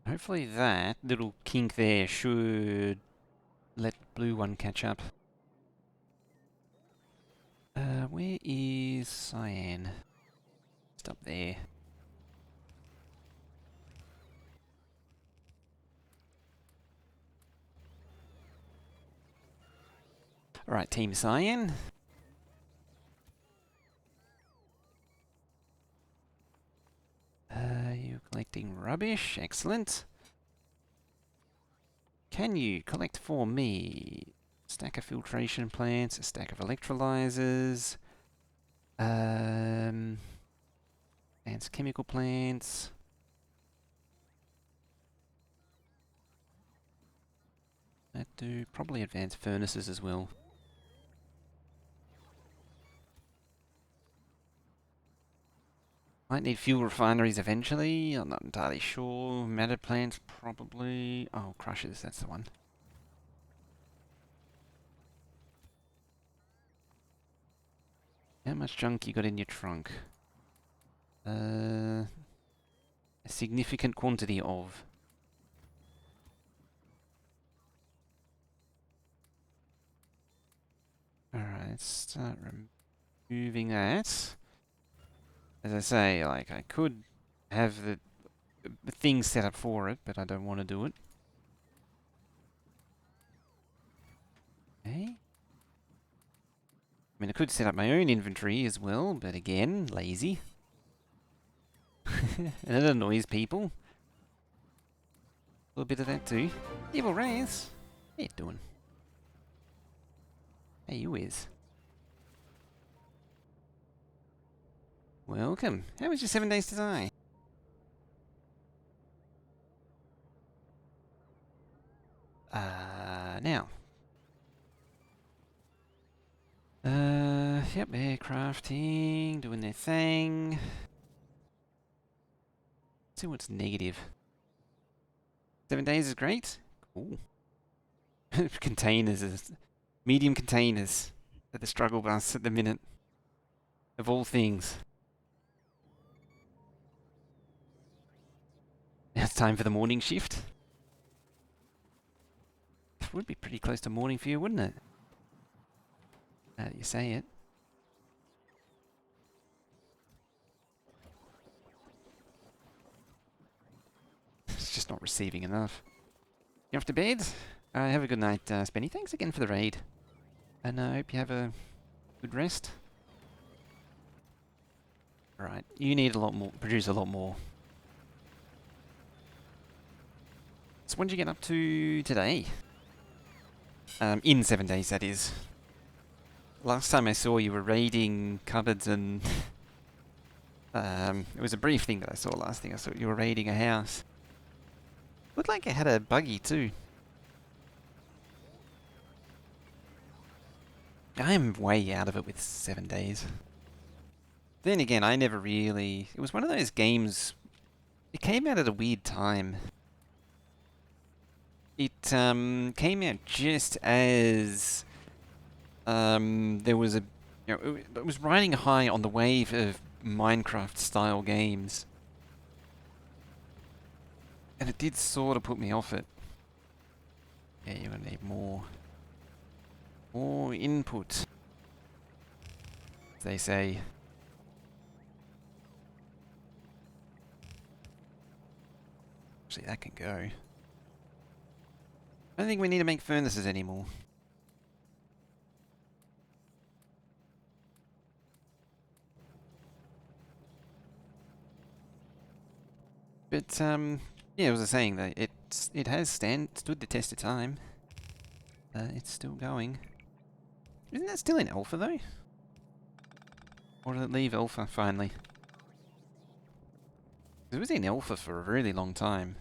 Hopefully that little kink there should let blue one catch up. Where is cyan? Just up there. Alright, Team Cyan. You're collecting rubbish. Excellent. Can you collect for me a stack of filtration plants, a stack of electrolyzers, and chemical plants, That do probably advanced furnaces as well. Might need fuel refineries eventually. I'm not entirely sure. Matter plants probably. Oh, crushers. That's the one. How much junk you got in your trunk? A significant quantity of. Alright, let's start removing that. As I say, like, I could have the thing set up for it, but I don't want to do it. Okay. I mean, I could set up my own inventory as well, but again, lazy. And it annoys people. A little bit of that too. Evil Wraiths, how you doing? Hey, you is. Welcome. How was your 7 days to die? Now. Yep, aircrafting, doing their thing. Let's see what's negative. 7 days is great. Cool. Containers is medium containers at the struggle bus at the minute. Of all things. Now it's time for the morning shift. It would be pretty close to morning for you, wouldn't it? Now that you say it. It's just not receiving enough. You off to bed? Have a good night, Spenny. Thanks again for the raid. And I hope you have a good rest. Alright, you need a lot more, produce a lot more. So what did you get up to today? In 7 days, that is. Last time I saw you were raiding cupboards and... it was a brief thing that I saw last thing. I saw you were raiding a house. Looked like it had a buggy too. I'm way out of it with 7 days. Then again, I never really... It was one of those games... It came out at a weird time. It came out just as there was a... You know, it was riding high on the wave of Minecraft-style games. And it did sort of put me off it. Yeah, you're gonna need more... More input. As they say. Actually, that can go. I don't think we need to make furnaces anymore. But, yeah, as I was saying, that it has stood the test of time. It's still going. Isn't that still in alpha, though? Or did it leave alpha, finally? It was in alpha for a really long time.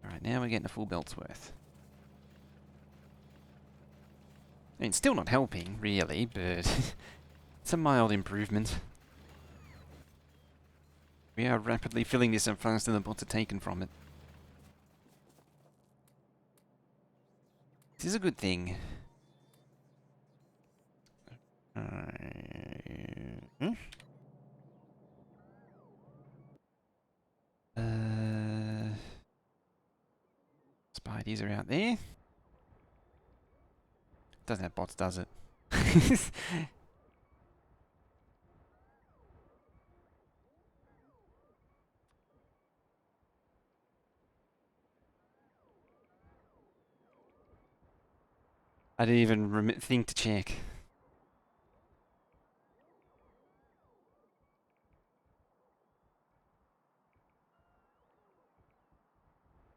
Alright, now we're getting a full belt's worth. I mean, still not helping, really, but it's a mild improvement. We are rapidly filling this up faster than bots are taken from it. This is a good thing. Spideys are out there. Doesn't have bots, does it? I didn't even think to check.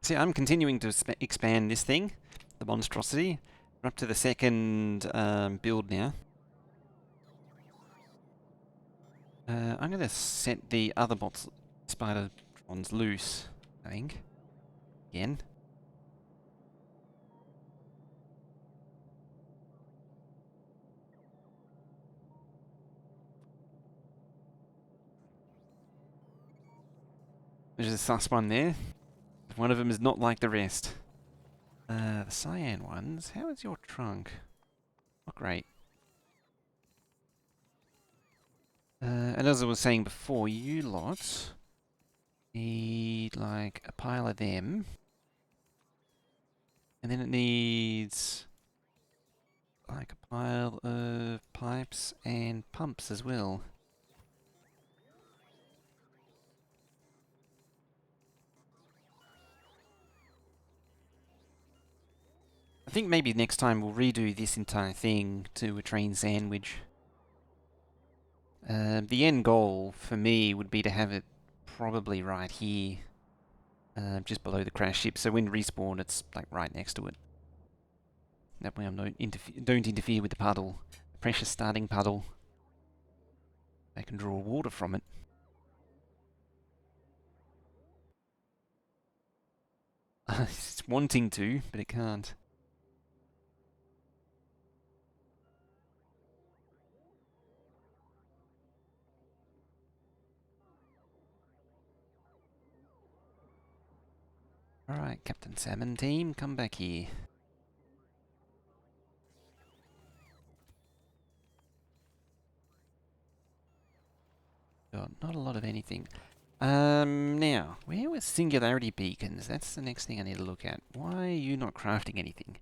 See, I'm continuing to expand this thing, the monstrosity. We're up to the second build now. I'm going to set the other bots Spidertron's loose, I think. Again. There's a sus one there. One of them is not like the rest. The cyan ones. How is your trunk? Not great. And as I was saying before, you lot need like a pile of them. And then it needs like a pile of pipes and pumps as well. I think maybe next time we'll redo this entire thing to a train sandwich. The end goal for me would be to have it probably right here, just below the crash ship, so when respawn it's like right next to it. That way I don't interfere with the puddle, the precious starting puddle. I can draw water from it. It's wanting to, but it can't. Alright, Captain Salmon team, come back here. Got not a lot of anything. Now, where were singularity beacons? That's the next thing I need to look at. Why are you not crafting anything?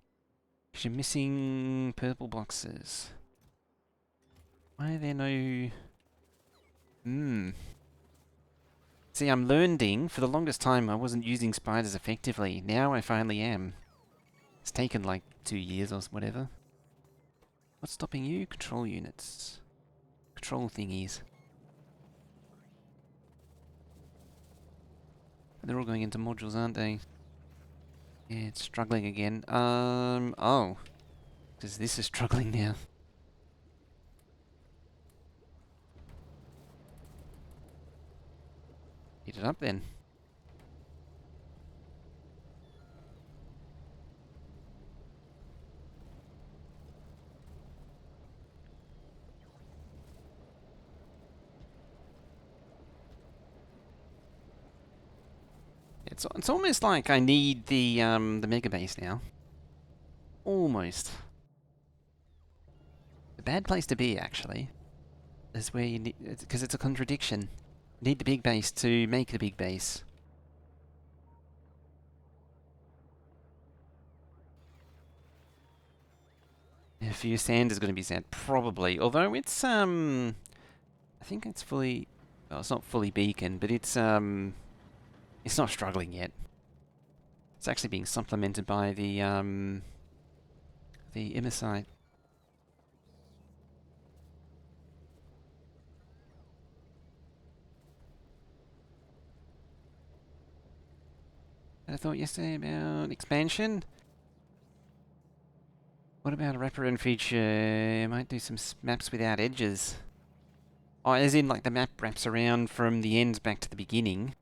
'Cause you're missing purple boxes. Why are there no... See, I'm learning. For the longest time I wasn't using spiders effectively. Now I finally am. It's taken like 2 years or whatever. What's stopping you? Control units. Control thingies. They're all going into modules, aren't they? Yeah, it's struggling again. Oh. Because this is struggling now. Heat it up then. It's almost like I need the Megabase now. Almost. A bad place to be, actually. Is where you need... Because it's a contradiction. You need the big base to make the big base. A few sand is going to be sad, probably. Although it's, I think it's fully... Well, it's not fully beacon, but it's not struggling yet. It's actually being supplemented by the Immersite. I thought yesterday about expansion. What about a wraparound feature? Might do some maps without edges. Oh, as in like the map wraps around from the ends back to the beginning.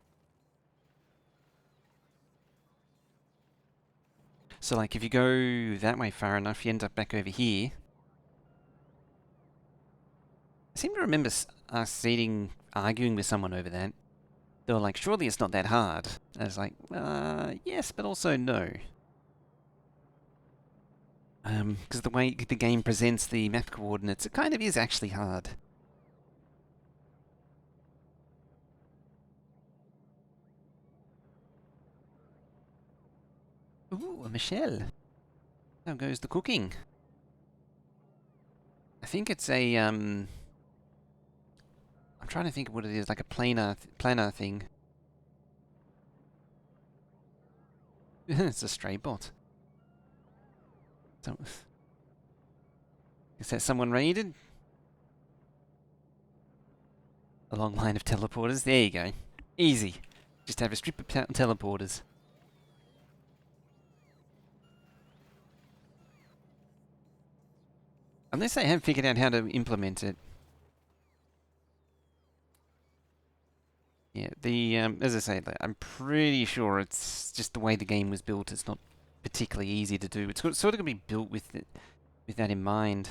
So like if you go that way far enough, you end up back over here. I seem to remember us arguing with someone over that. They were like, surely it's not that hard. I was like, yes, but also no. Because the way the game presents the map coordinates, it kind of is actually hard. Ooh, a Michelle. How goes the cooking? I think it's a, I'm trying to think of what it is, like a planar thing. It's a stray bot. So, is that someone raided? A long line of teleporters. There you go. Easy. Just have a strip of teleporters. Unless they have figured out how to implement it. Yeah, the as I say, I'm pretty sure it's just the way the game was built. It's not particularly easy to do. It's sort of gonna be built with with that in mind.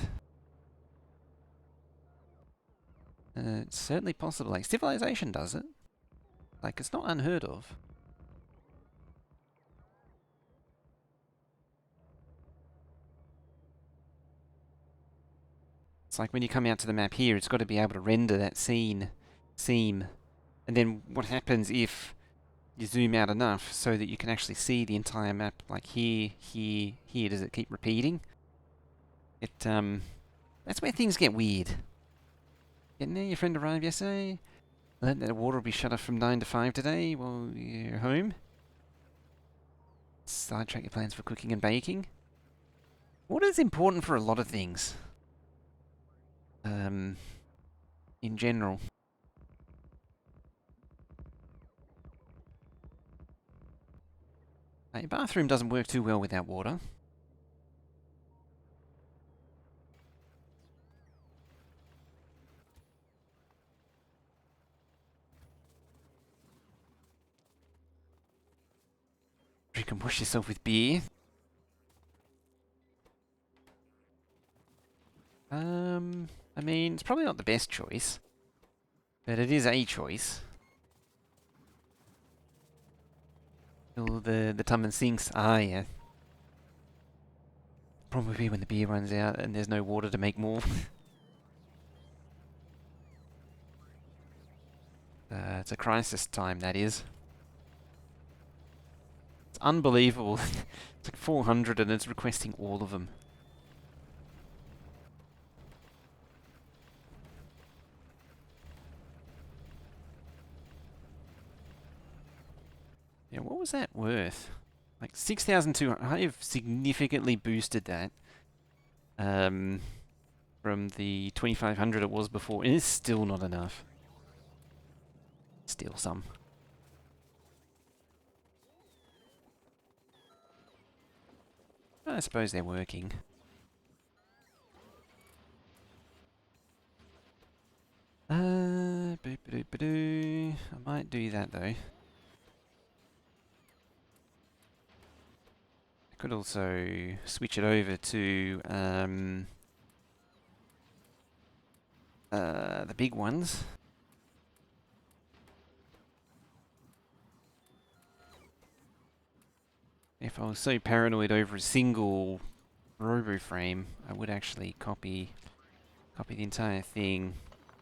It's certainly possible. Like Civilization does it. Like it's not unheard of. It's like when you come out to the map here, it's got to be able to render that seam, and then what happens if you zoom out enough so that you can actually see the entire map, like here, here, here. Does it keep repeating? That's where things get weird. Getting there, your friend arrived yesterday. Learned that the water will be shut off from 9 to 5 today while you're home. Sidetrack your plans for cooking and baking. Water is important for a lot of things. In general. Your bathroom doesn't work too well without water. You can wash yourself with beer. I mean, it's probably not the best choice, but it is a choice. Fill the tub and sinks. Ah, yeah. Problem will be when the beer runs out and there's no water to make more. It's a crisis time, that is. It's unbelievable. It's like 400 and it's requesting all of them. Yeah, what was that worth? Like 6,200. I've significantly boosted that from the 2,500 it was before. And it's still not enough. Still some. I suppose they're working. Boop-a-doop-a-doo. I might do that though. I could also switch it over to the big ones. If I was so paranoid over a single robo frame, I would actually copy the entire thing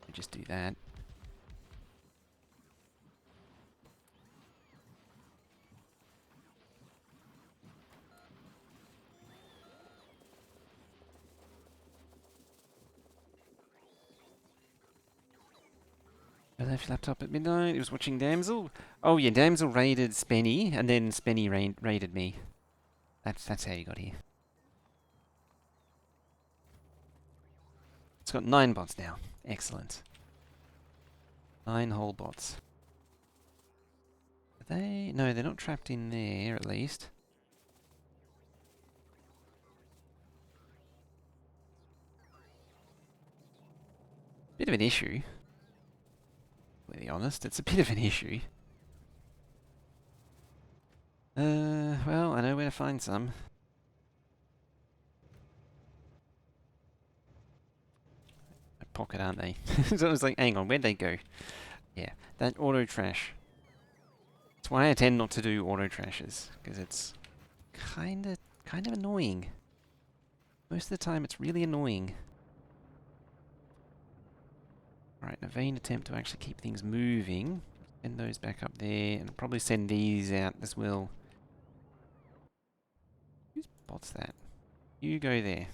and just do that. I left laptop at midnight. He was watching Damsel. Oh yeah, Damsel raided Spenny, and then Spenny raided me. That's how you got here. It's got 9 bots now. Excellent. 9 whole bots. Are they? No, they're not trapped in there, at least. Bit of an issue. To be honest, it's a bit of an issue. Well, I know where to find some. A pocket, aren't they? So I was like, hang on, where'd they go? Yeah, that auto trash. That's why I tend not to do auto trashes, because it's kind of annoying. Most of the time, it's really annoying. Alright, a vain attempt to actually keep things moving. Send those back up there, and probably send these out as well. Whose bot's that? You go there.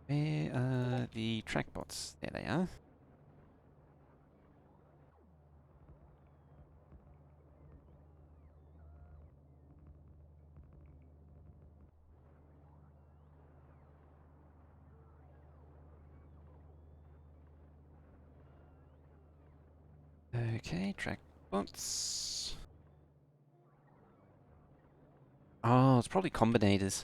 Where are the track bots? There they are. Okay, track bots. Oh, it's probably combinators.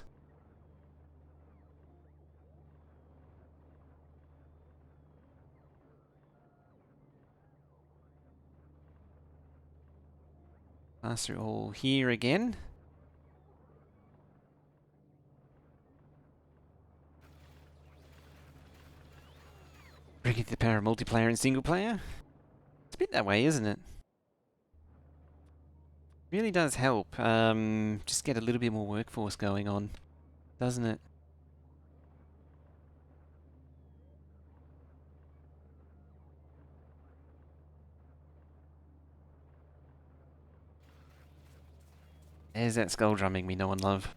Pass through all here again. Bringing the power of multiplayer and single player. It's a bit that way, isn't it? Really does help. Just get a little bit more workforce going on, doesn't it? There's that skull drumming we know and love.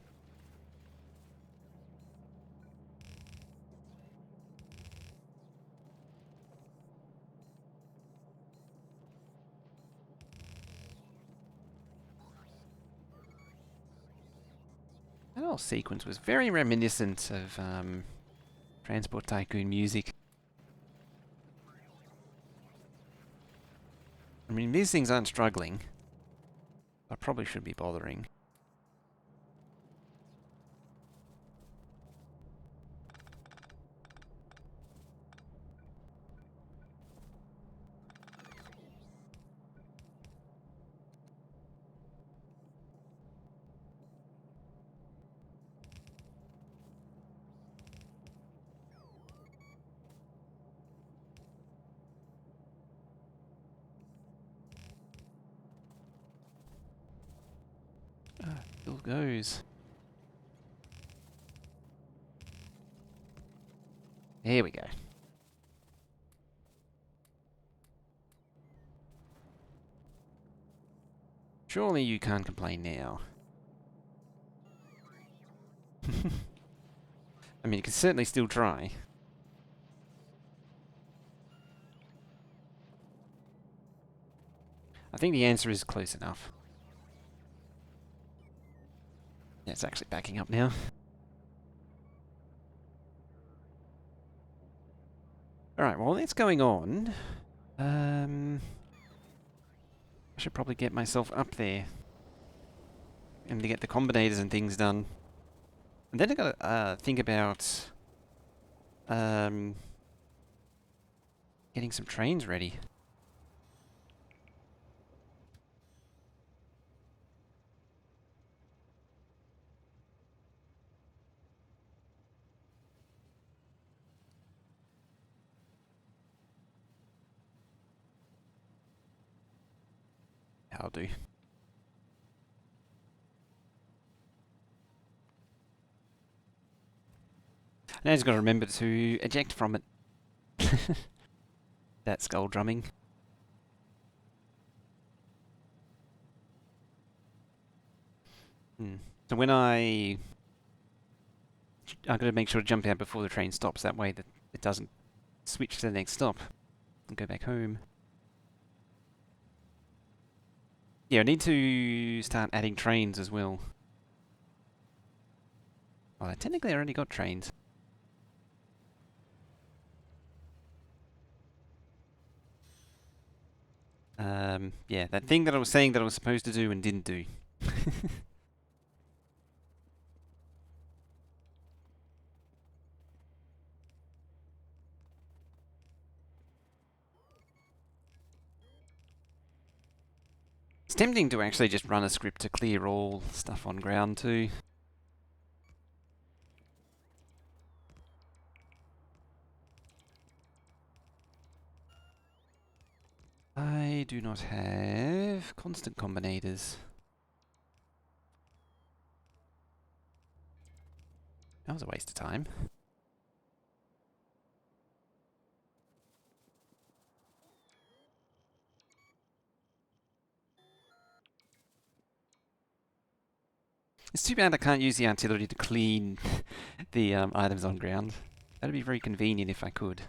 That whole sequence was very reminiscent of Transport Tycoon music. I mean, these things aren't struggling. I probably should be bothering. Still goes. There we go. Surely you can't complain now. I mean, you can certainly still try. I think the answer is close enough. Yeah, it's actually backing up now. Alright, well, that's going on. I should probably get myself up there. And to get the combinators and things done. And then I gotta think about getting some trains ready. I'll do. Now I just gotta remember to eject from it. That skull drumming. So when I've got to make sure to jump out before the train stops, that way that it doesn't switch to the next stop and go back home. Yeah, I need to start adding trains as well. Well, technically I already got trains. Yeah, that thing that I was saying that I was supposed to do and didn't do. It's tempting to actually just run a script to clear all stuff on ground too. I do not have constant combinators. That was a waste of time. It's too bad I can't use the artillery to clean the items on ground. That'd be very convenient if I could.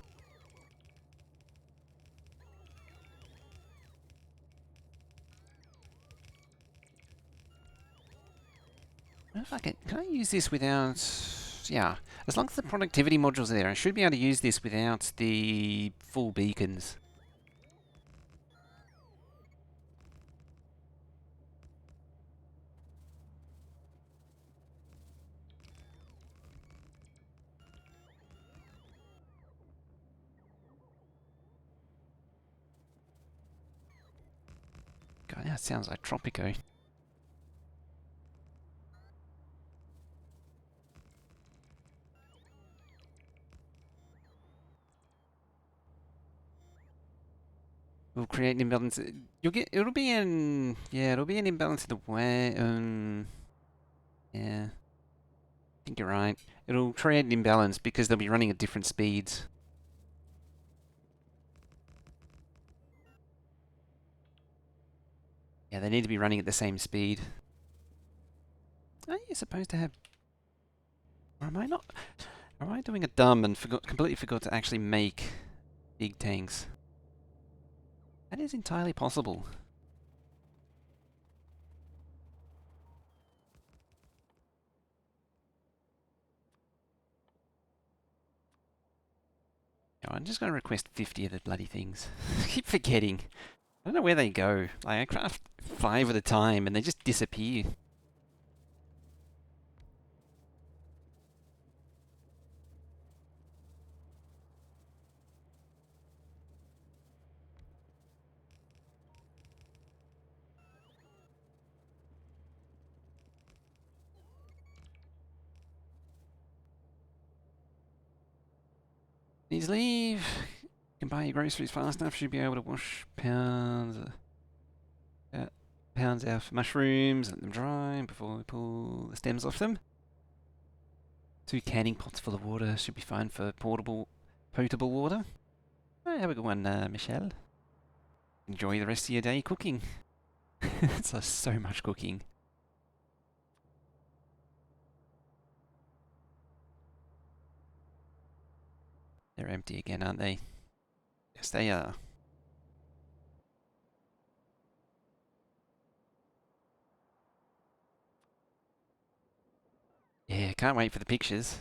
If I can I use this without... Yeah, as long as the productivity modules are there, I should be able to use this without the full beacons. God, that sounds like Tropico. Will create an imbalance. It'll be an, yeah, it'll be an imbalance in the way, yeah, I think you're right. It'll create an imbalance because they'll be running at different speeds. Yeah, they need to be running at the same speed. Are you supposed to have, or am I not? Am I doing a dumb and completely forgot to actually make big tanks? That is entirely possible. Yeah, I'm just going to request 50 of the bloody things. I keep forgetting. I don't know where they go. Like, I craft 5 at a time and they just disappear. Please leave. Can buy your groceries fast enough. Should be able to wash uh, pounds out of mushrooms, let them dry before we pull the stems off them. 2 canning pots full of water should be fine for potable water. Oh, have a good one, Michelle. Enjoy the rest of your day cooking. It's so much cooking. They're empty again, aren't they? Yes, they are. Yeah, can't wait for the pictures.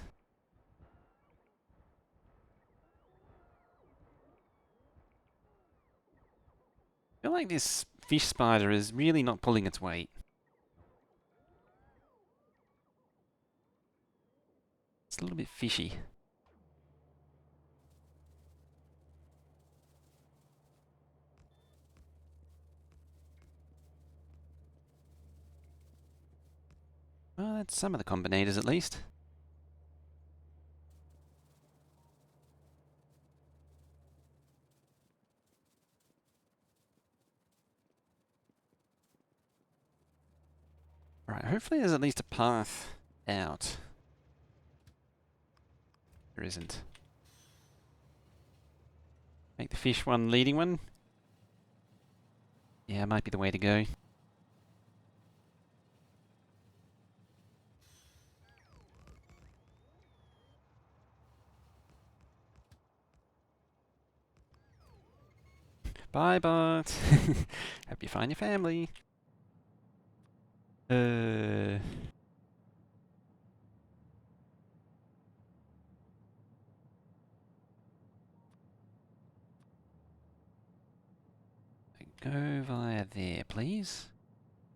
I feel like this fish spider is really not pulling its weight. It's a little bit fishy. Well, that's some of the combinators at least. Alright, hopefully there's at least a path out. There isn't. Make the fish one leading one. Yeah, might be the way to go. Bye, Bart. Hope you find your family. Uh... Go via there, please.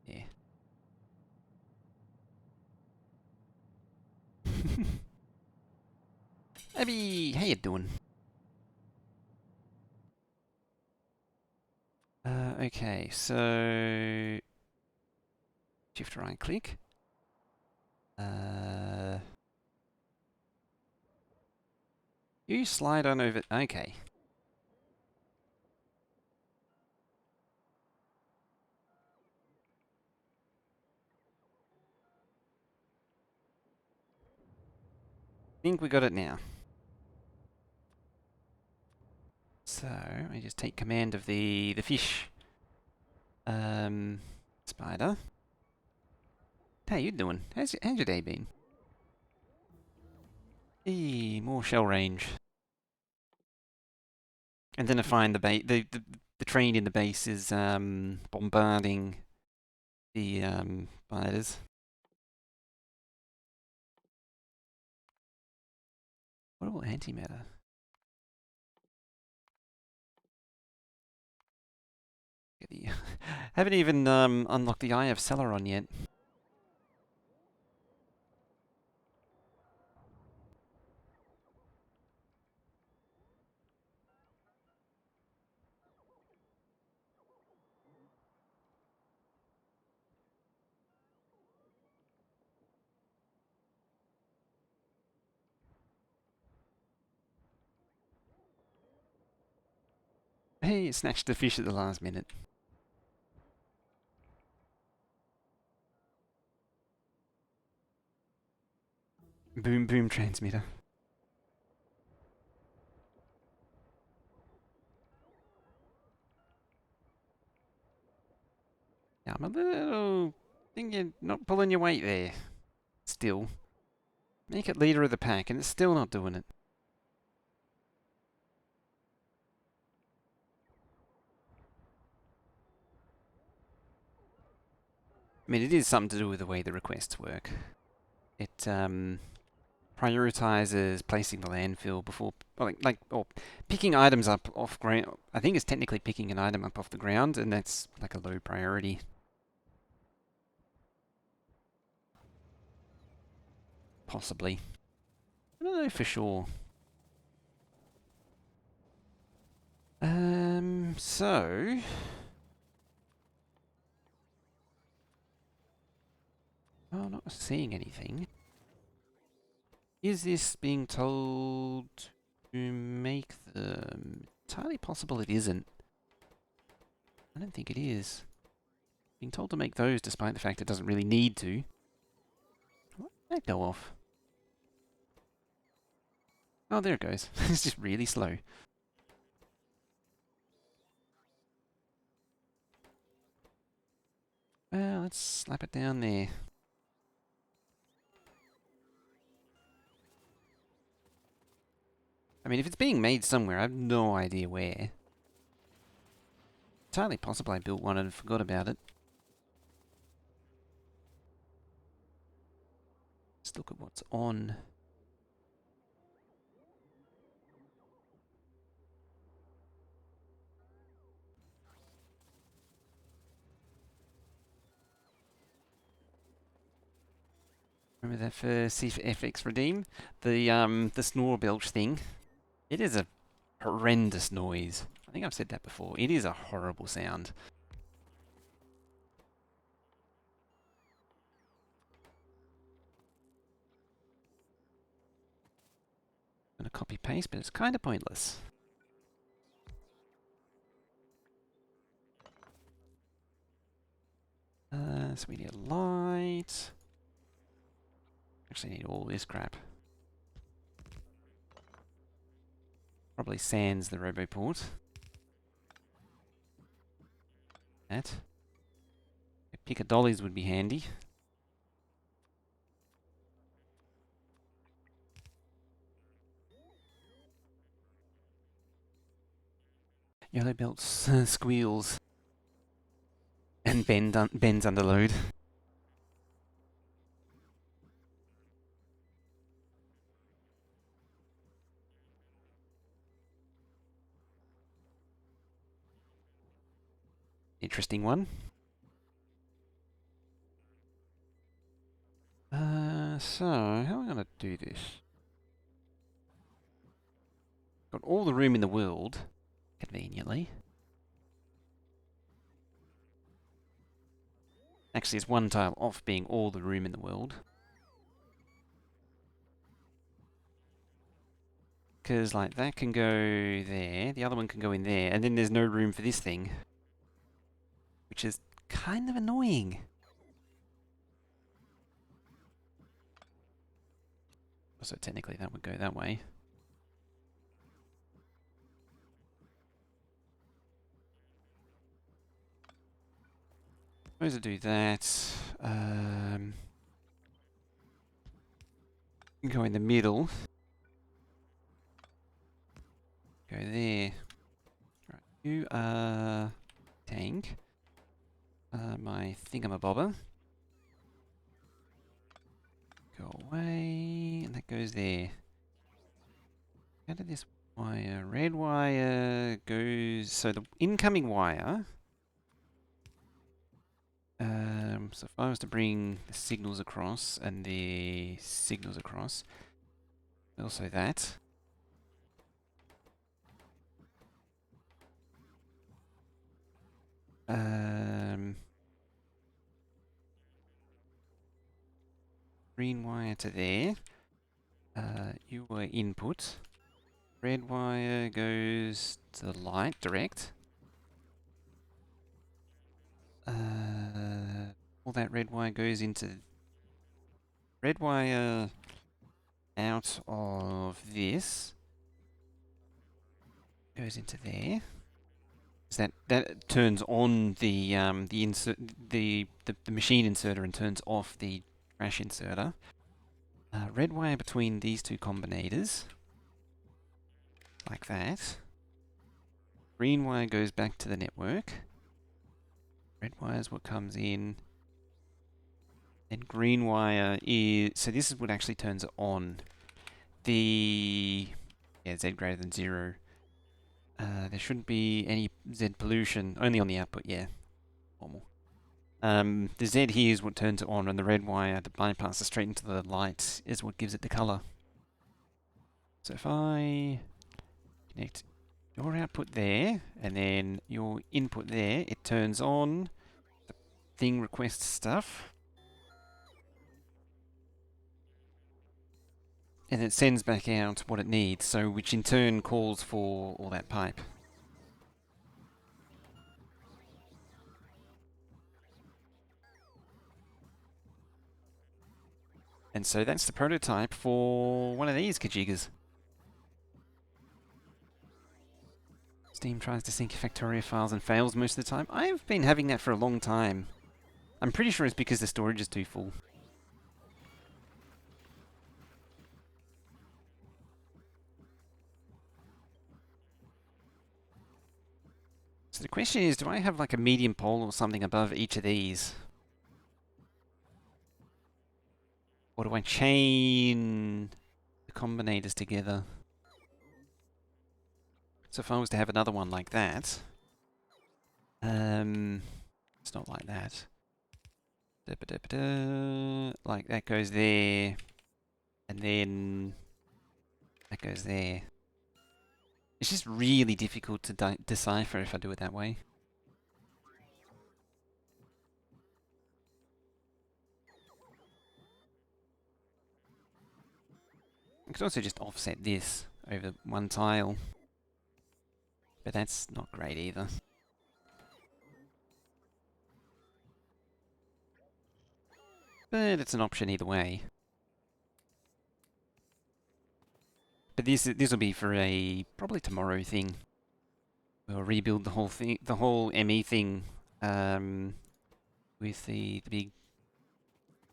Yeah. Abby, how you doing? Okay, so shift right click. You slide on over. Okay. Think we got it now. So I just take command of the fish spider. How you doing? How's your day been? More shell range. And then I find the train in the base is bombarding the spiders. What about antimatter? Haven't even unlocked the Eye of Celeron yet. Hey, snatched the fish at the last minute. Boom boom transmitter. Yeah, I'm a little... think you're not pulling your weight there. Still. Make it leader of the pack, and it's still not doing it. I mean, it is something to do with the way the requests work. It prioritizes placing the landfill before, or picking items up off ground. I think it's technically picking an item up off the ground, and that's like a low priority. Possibly. I don't know for sure. So... oh, not seeing anything. Is this being told to make them? Entirely possible it isn't. I don't think it is. Being told to make those despite the fact it doesn't really need to. Why did that go off? Oh, there it goes. It's just really slow. Well, let's slap it down there. I mean, if it's being made somewhere, I have no idea where. Entirely possible I built one and forgot about it. Let's look at what's on. Remember that for FX Redeem? The snore belch thing. It is a horrendous noise. I think I've said that before. It is a horrible sound. I'm gonna copy paste, but it's kind of pointless. So we need a light. Actually need all this crap. Probably sans the RoboPort. That. A pick of dollies would be handy. Yellow belts squeals and bends under load. Interesting one. So how am I gonna do this? Got all the room in the world, conveniently. Actually, it's one tile off being all the room in the world. Because, like, that can go there, the other one can go in there, and then there's no room for this thing. Which is kind of annoying. So technically that would go that way. Suppose to do that. Go in the middle. Go there. Right, you are tank. My thingamabobber. Go away, and that goes there. How did this wire? Red wire goes. So the incoming wire. So if I was to bring the signals across and the signals across, also that. Green wire to there. You were input. Red wire goes to the light direct. All that red wire goes into red wire out of this goes into there. That turns on the insert the machine inserter and turns off the trash inserter. Red wire between these two combinators, like that. Green wire goes back to the network. Red wire is what comes in. And green wire is... So this is what actually turns it on. The... Yeah, Z greater than 0. There shouldn't be any Z pollution. Only on the output, yeah. Normal. The Z here is what turns it on, and the red wire that bypasses straight into the light is what gives it the color. So if I connect your output there, and then your input there, it turns on the thing requests stuff. And it sends back out what it needs, so which in turn calls for all that pipe. And so that's the prototype for one of these kajigas. Steam tries to sync Factorio files and fails most of the time. I've been having that for a long time. I'm pretty sure it's because the storage is too full. So the question is, do I have like a medium pole or something above each of these? Or do I chain the combinators together? So if I was to have another one like that, it's not like that. Like that goes there, and then that goes there. It's just really difficult to decipher if I do it that way. I could also just offset this over one tile, but that's not great either. But it's an option either way. But this will be for a probably tomorrow thing. We'll rebuild the whole thing, the whole ME thing, with the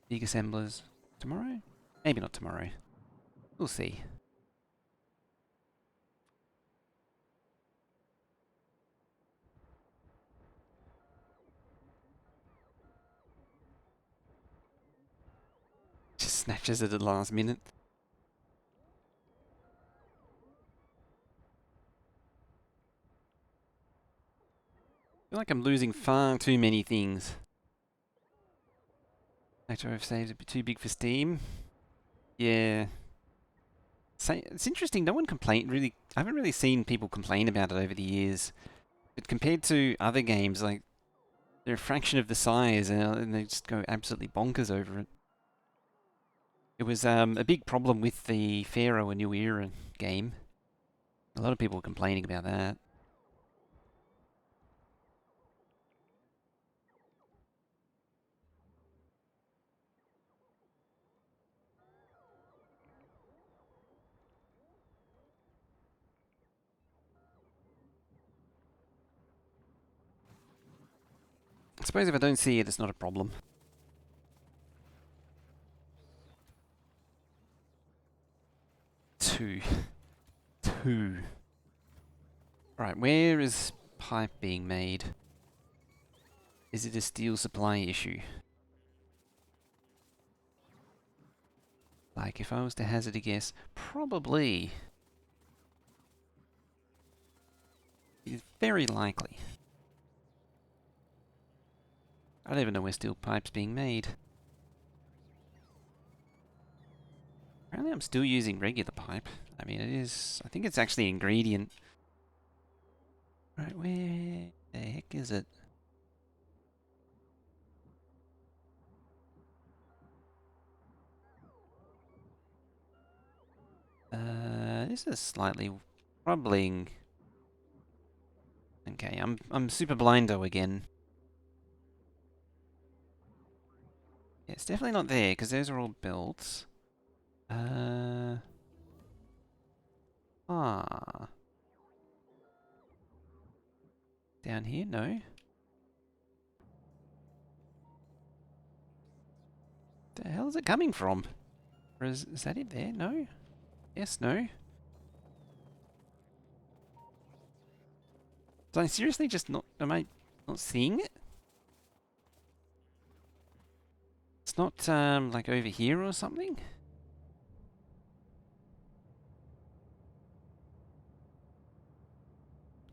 big assemblers tomorrow. Maybe not tomorrow. We'll see. Just snatches it at the last minute. I feel like I'm losing far too many things. Factorio saves a bit too big for Steam. Yeah. It's interesting, no one complained really. I haven't really seen people complain about it over the years. But compared to other games, like, they're a fraction of the size and they just go absolutely bonkers over it. It was a big problem with the Pharaoh A New Era game. A lot of people were complaining about that. I suppose if I don't see it, it's not a problem. Two. Right, where is pipe being made? Is it a steel supply issue? Like, if I was to hazard a guess, probably. It's very likely. I don't even know where steel pipe's being made. Apparently I'm still using regular pipe. I mean, it is... I think it's actually an ingredient. Right, where the heck is it? This is slightly troubling. Okay, I'm super blindo again. It's definitely not there, because those are all built. Ah. Down here? No. The hell is it coming from? Or is that it there? No? Yes, no? So I seriously just not... Am I not seeing it? It's not, like over here or something?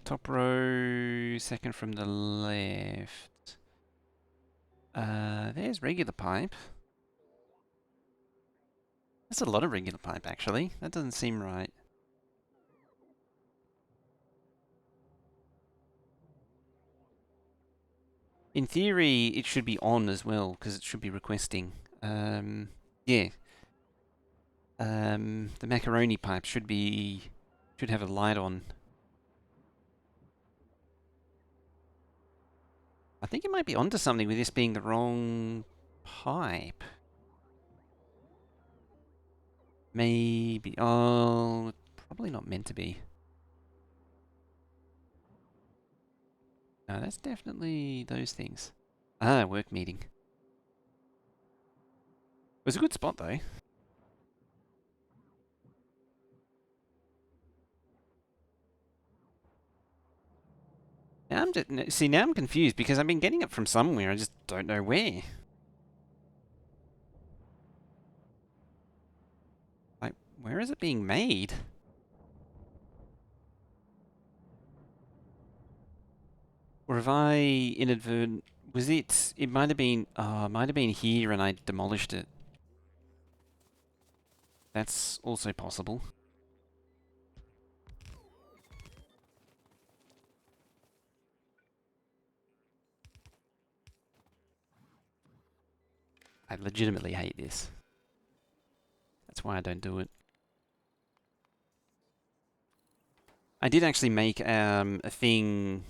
Top row, second from the left. There's regular pipe. That's a lot of regular pipe, actually. That doesn't seem right. In theory, it should be on as well, because it should be requesting. Yeah. The macaroni pipe should have a light on. I think it might be onto something with this being the wrong pipe. Maybe. Oh, probably not meant to be. No, that's definitely those things. Ah, work meeting. It was a good spot though. Now I'm just, see, now I'm confused because I've been getting it from somewhere. I just don't know where. Like, where is it being made? Or have I inadvertent... Was it... It might have been... Oh, it might have been here and I demolished it. That's also possible. I legitimately hate this. That's why I don't do it. I did actually make a thing...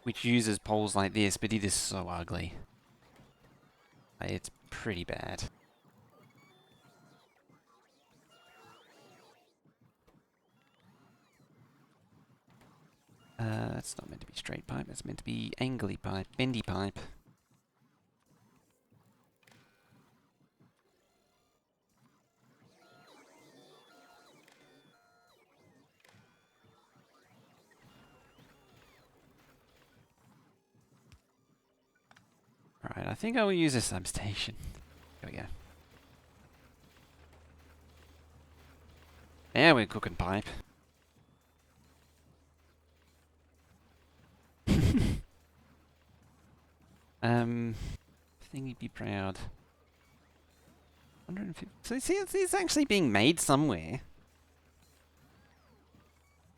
which uses poles like this, but it is so ugly. It's pretty bad. That's not meant to be straight pipe, that's meant to be angly pipe, bendy pipe. Alright, I think I will use a substation. Here we go. Now we're cooking pipe. Thingy be proud. 150. So see, it's actually being made somewhere.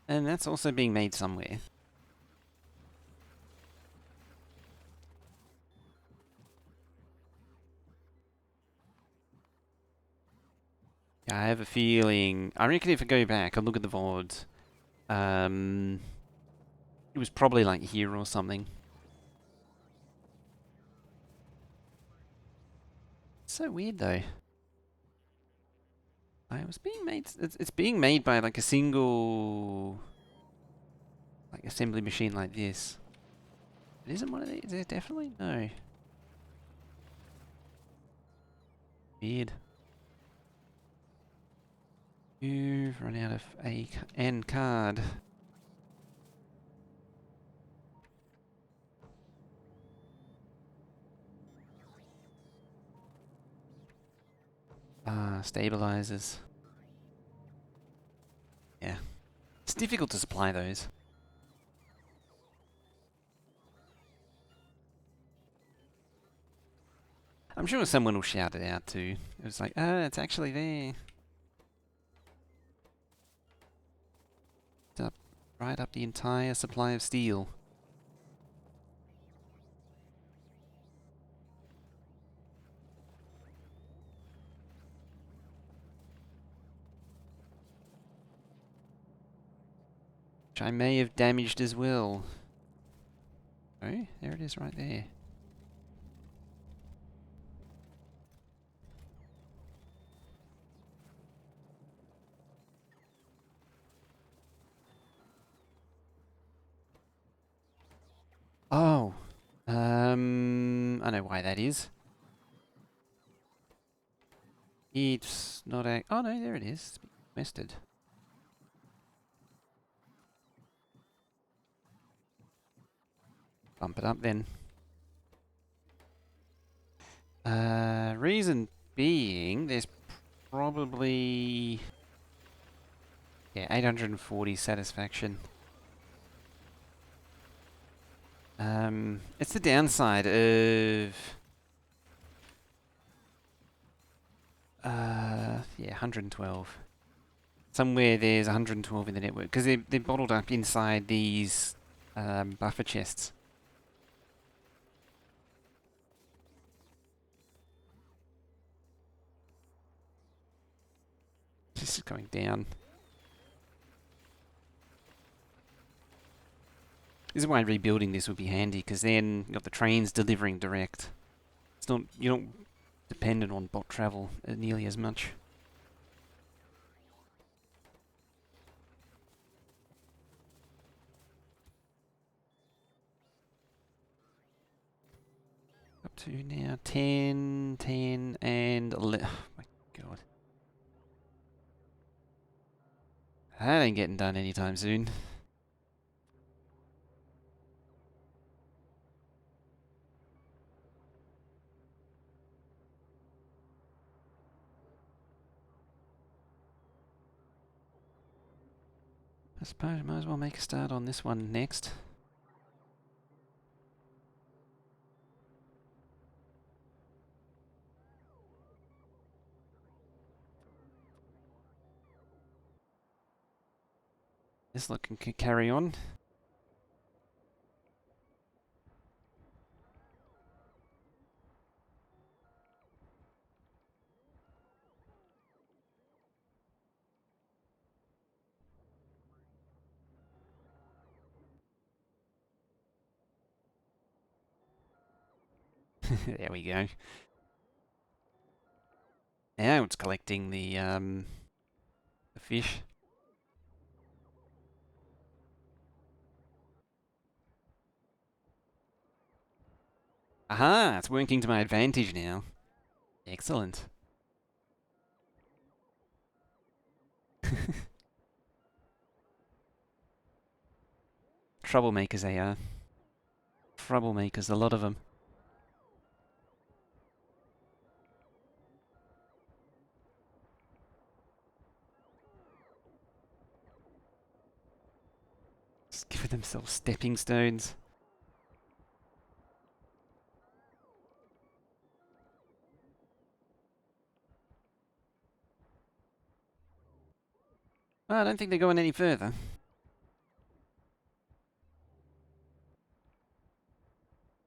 And that's also being made somewhere. Yeah, I have a feeling... I reckon if I go back and look at the VOD, it was probably like here or something. So weird though. It was being made... It's being made by like a single... like assembly machine like this. It isn't one of these? Is it definitely? No. Weird. You've run out of N card. Ah, stabilizers. Yeah. It's difficult to supply those. I'm sure someone will shout it out too. It was like, it's actually there. It's up, right up the entire supply of steel. Which I may have damaged as well. Oh, there it is right there. Oh, I know why that is. It's not a. Oh no, there it is. It's been requested. Bump it up then. Reason being, there's probably 840 satisfaction. It's the downside of 112. Somewhere there's 112 in the network because they're bottled up inside these buffer chests. This is going down. This is why rebuilding this would be handy, because then you've got the trains delivering direct. It's not, you're not dependent on bot travel nearly as much. Up to now 10, 10 and 11. Oh my god. That ain't getting done anytime soon. I suppose I might as well make a start on this one next. This lot can carry on. There we go. Now it's collecting the fish. Aha! It's working to my advantage now. Excellent. Troublemakers they are. Troublemakers, a lot of them. Just giving themselves stepping stones. Well, I don't think they're going any further. I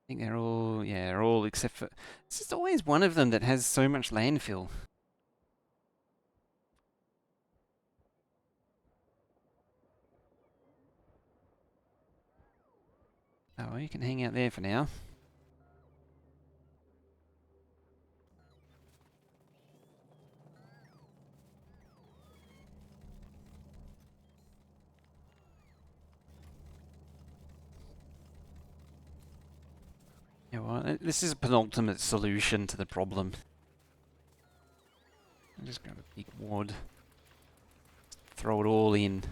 think they're all, they're all except for... It's just always one of them that has so much landfill. Oh, well, you can hang out there for now. Yeah, well, this is a penultimate solution to the problem. I'll just grab a big wad. Throw it all in.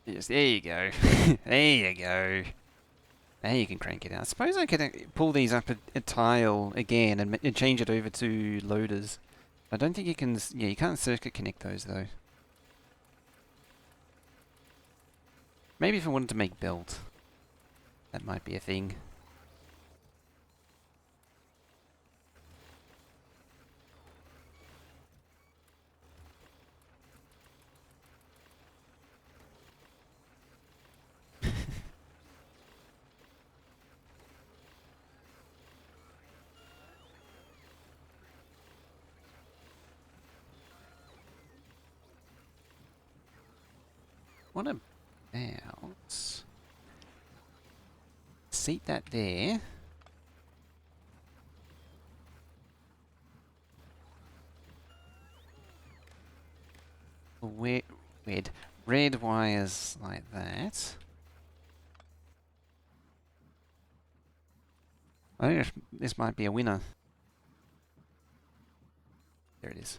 Yes, there you go. There you go. Now you can crank it out. I suppose I could pull these up a tile again and change it over to loaders. I don't think you can... Yeah, you can't circuit connect those though. Maybe if I wanted to make belt. That might be a thing. what about seat that there? Red, red wires like that. I think this might be a winner. There it is.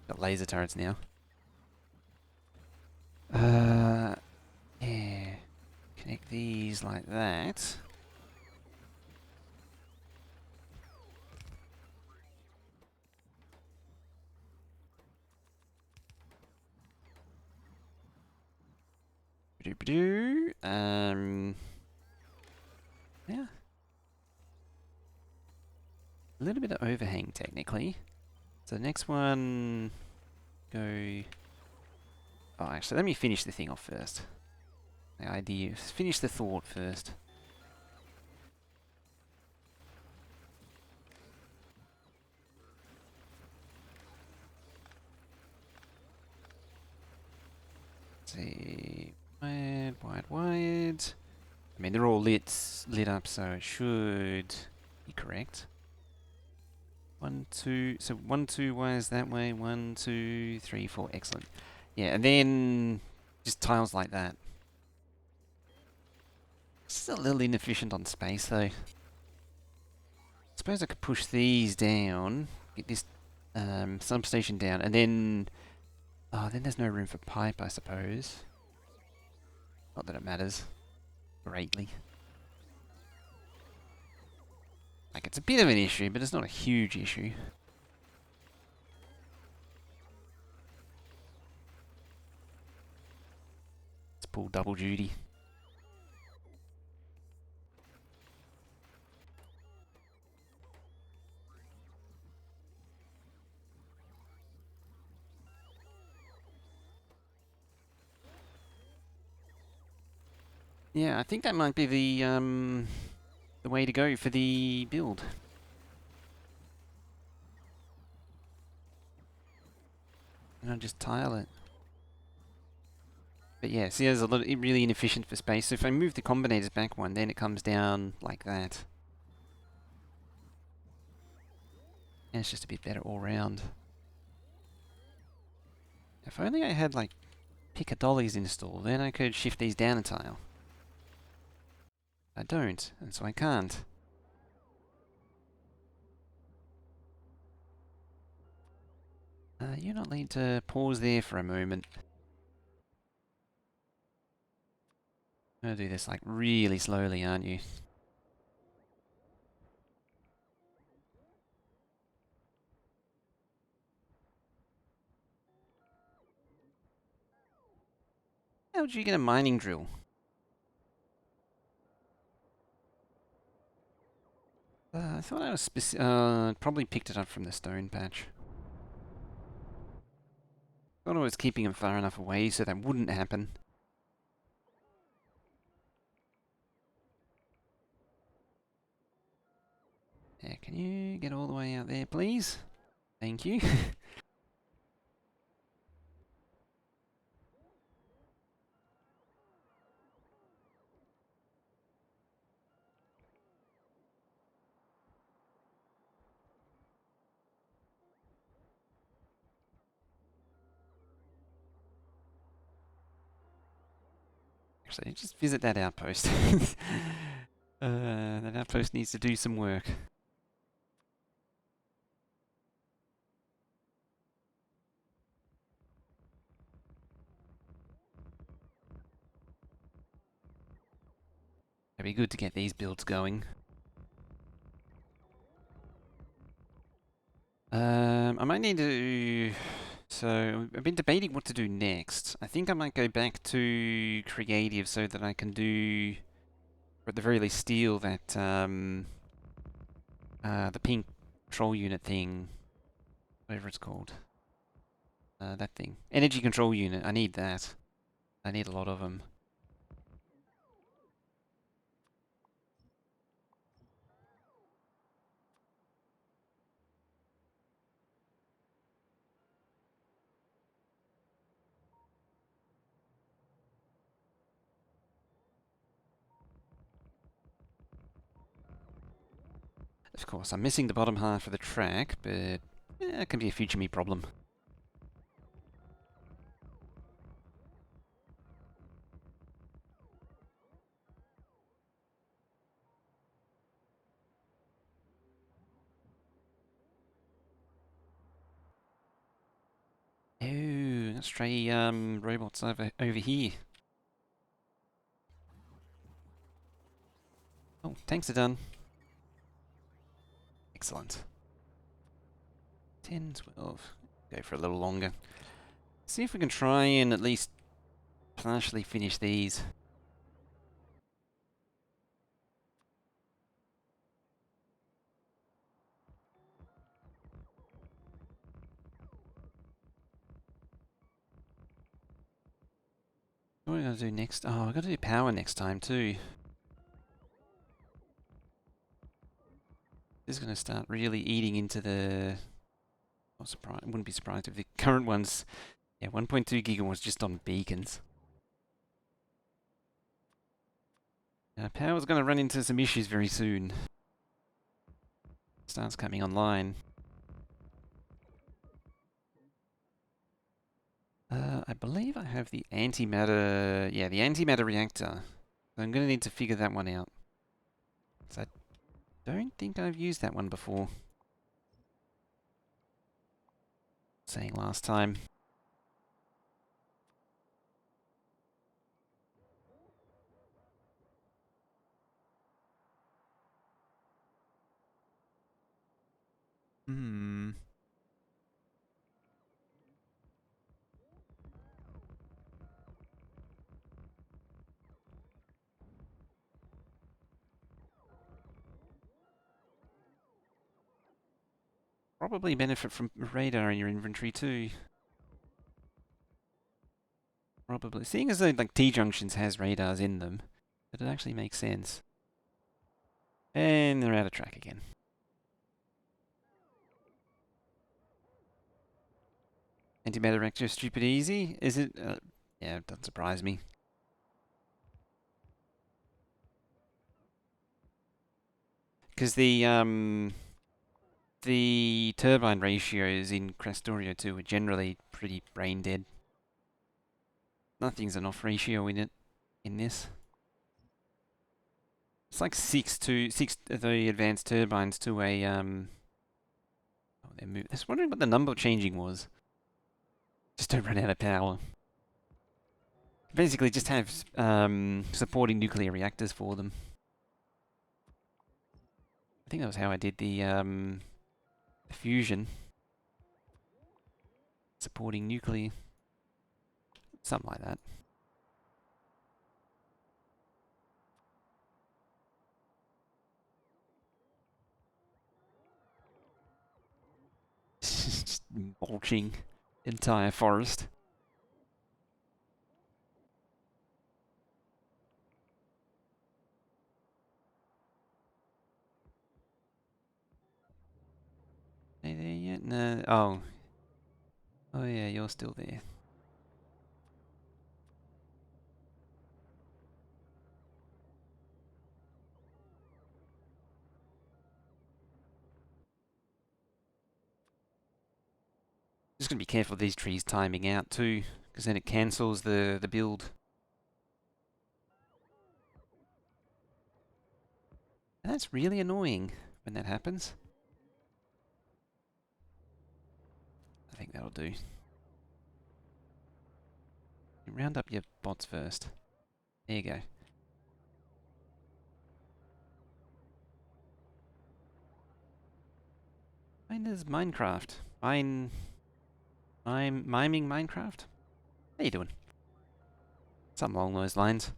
Got laser turrets now. Yeah. Connect these like that. Yeah. A little bit of overhang technically. So the next one, go. Oh, actually, let me finish the thing off first. The idea, finish the thought first. Let's see, wired. I mean, they're all lit up, so it should be correct. 1, 2. So 1, 2 wires that way. 1, 2, 3, 4. Excellent. Yeah, and then just tiles like that. It's a little inefficient on space, though. Suppose I could push these down, get this substation down, and then... Oh, then there's no room for pipe, I suppose. Not that it matters greatly. Like, it's a bit of an issue, but it's not a huge issue. Let's pull double duty. Yeah, I think that might be the way to go for the build. And I'll just tile it. But yeah, see, there's a lot of, really inefficient for space. So if I move the combinators back one, then it comes down like that. And it's just a bit better all round. If only I had like pick-a-dollies installed, then I could shift these down a tile. I don't, and so I can't. You're not need to pause there for a moment. I'm gonna do this like really slowly, aren't you? How would you get a mining drill? I thought I was probably picked it up from the stone patch. Thought I was keeping him far enough away so that wouldn't happen. Yeah, can you get all the way out there, please? Thank you. Actually, just visit that outpost. That outpost needs to do some work. It'd be good to get these builds going. I might need to... So, I've been debating what to do next. I think I might go back to creative so that I can do, or at the very least, steal that, the pink control unit thing, whatever it's called. That thing. Energy control unit, I need that. I need a lot of them. Of course, I'm missing the bottom half of the track, but it can be a future me problem. Oh, stray robots over here. Oh, tanks are done. Excellent. 10, 12. Go for a little longer. See if we can try and at least partially finish these. What are we going to do next? Oh, I've got to do power next time too. This is going to start really eating into the... Not surprised. I wouldn't be surprised if the current ones... Yeah, 1.2 gigawatts just on beacons. Power's going to run into some issues very soon. Starts coming online. I believe I have the antimatter... Yeah, the antimatter reactor. So I'm going to need to figure that one out. So I don't think I've used that one before. Saying last time. Hmm. Probably benefit from radar in your inventory too. Probably. Seeing as though like T-junctions has radars in them, it actually makes sense. And they're out of track again. Antimatter reactor stupid easy? Is it? Yeah, it doesn't surprise me. Because the turbine ratios in Factorio 2 are generally pretty brain dead. Nothing's an off ratio in it, in this. It's like 6 of the advanced turbines to a oh, they're I was wondering what the number changing was. Just don't run out of power. Basically, just have supporting nuclear reactors for them. I think that was how I did the fusion. Supporting nuclear. Something like that. Just mulching entire forest. Are you there yet? No. Oh. Oh yeah, you're still there. Just gonna be careful of these trees timing out too, because then it cancels the build. And that's really annoying when that happens. I think that'll do. You round up your bots first. There you go. Mine is Minecraft. I'm miming Minecraft. How you doing? Something along those lines.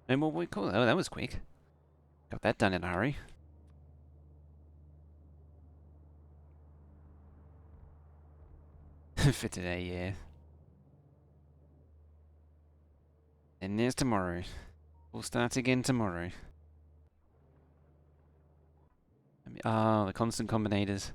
And what we call it? Oh, that was quick. Got that done in a hurry. For today, yeah. And there's tomorrow. We'll start again tomorrow. Oh, the constant combinators.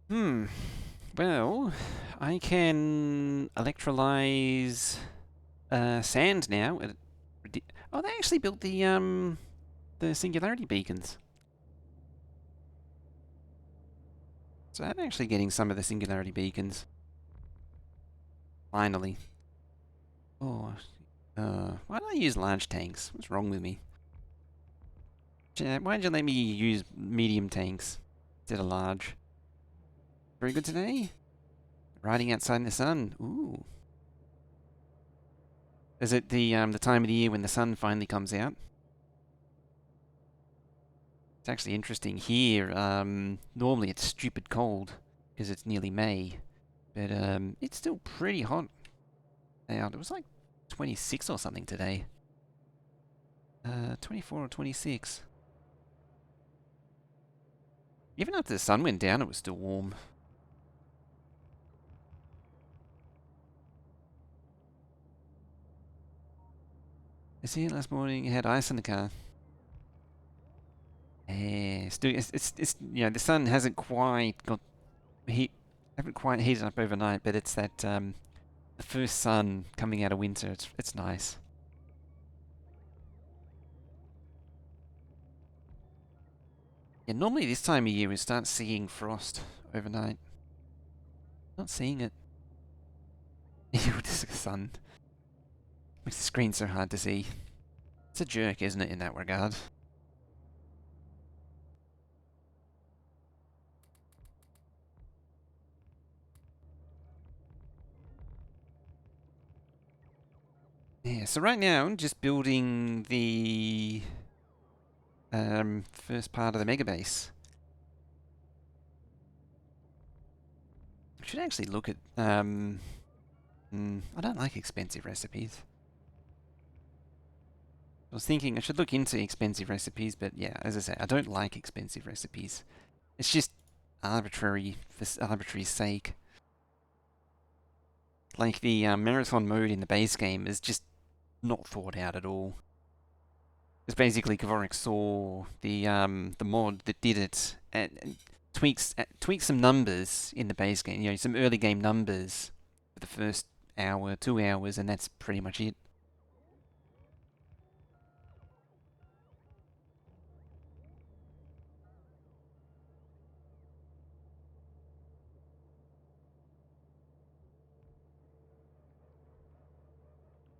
Hmm. Well, I can electrolyze sand now. Oh, they actually built the singularity beacons. So I'm actually getting some of the singularity beacons. Finally. Oh, why do I use large tanks? What's wrong with me? Why'd you let me use medium tanks instead of large? Very good today. Riding outside in the sun. Ooh. Is it the time of the year when the sun finally comes out? It's actually interesting here. Normally it's stupid cold because it's nearly May, but it's still pretty hot out. It was like 26 or something today. 24 or 26. Even after the sun went down, it was still warm. I see it last morning. It had ice in the car. Yeah, it's you know, the sun hasn't quite got heat, haven't quite heated up overnight, but it's that the first sun coming out of winter. It's nice. Yeah, normally this time of year we start seeing frost overnight. Not seeing it. Ew, this sun makes the screen so hard to see. It's a jerk, isn't it, in that regard? Yeah, so right now I'm just building the first part of the Megabase. I should actually look at I don't like expensive recipes. I was thinking I should look into expensive recipes, but yeah, as I say, I don't like expensive recipes. It's just arbitrary for arbitrary's sake. Like the marathon mode in the base game is just not thought out at all. It's basically Kvorek saw the mod that did it and tweaks some numbers in the base game. You know, some early game numbers for the first hour, 2 hours, and that's pretty much it.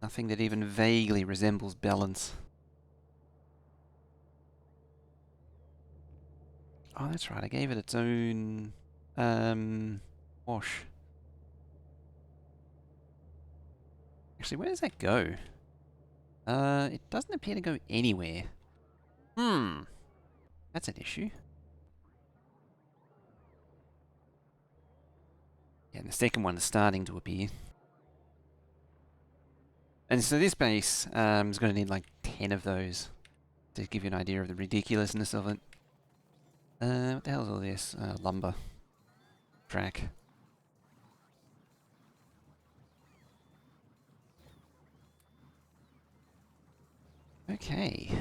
Nothing that even vaguely resembles balance. Oh, that's right. I gave it its own wash. Actually, where does that go? It doesn't appear to go anywhere. That's an issue. Yeah, and the second one is starting to appear. And so this base is going to need like 10 of those to give you an idea of the ridiculousness of it. What the hell is all this? Lumber. Track. Okay.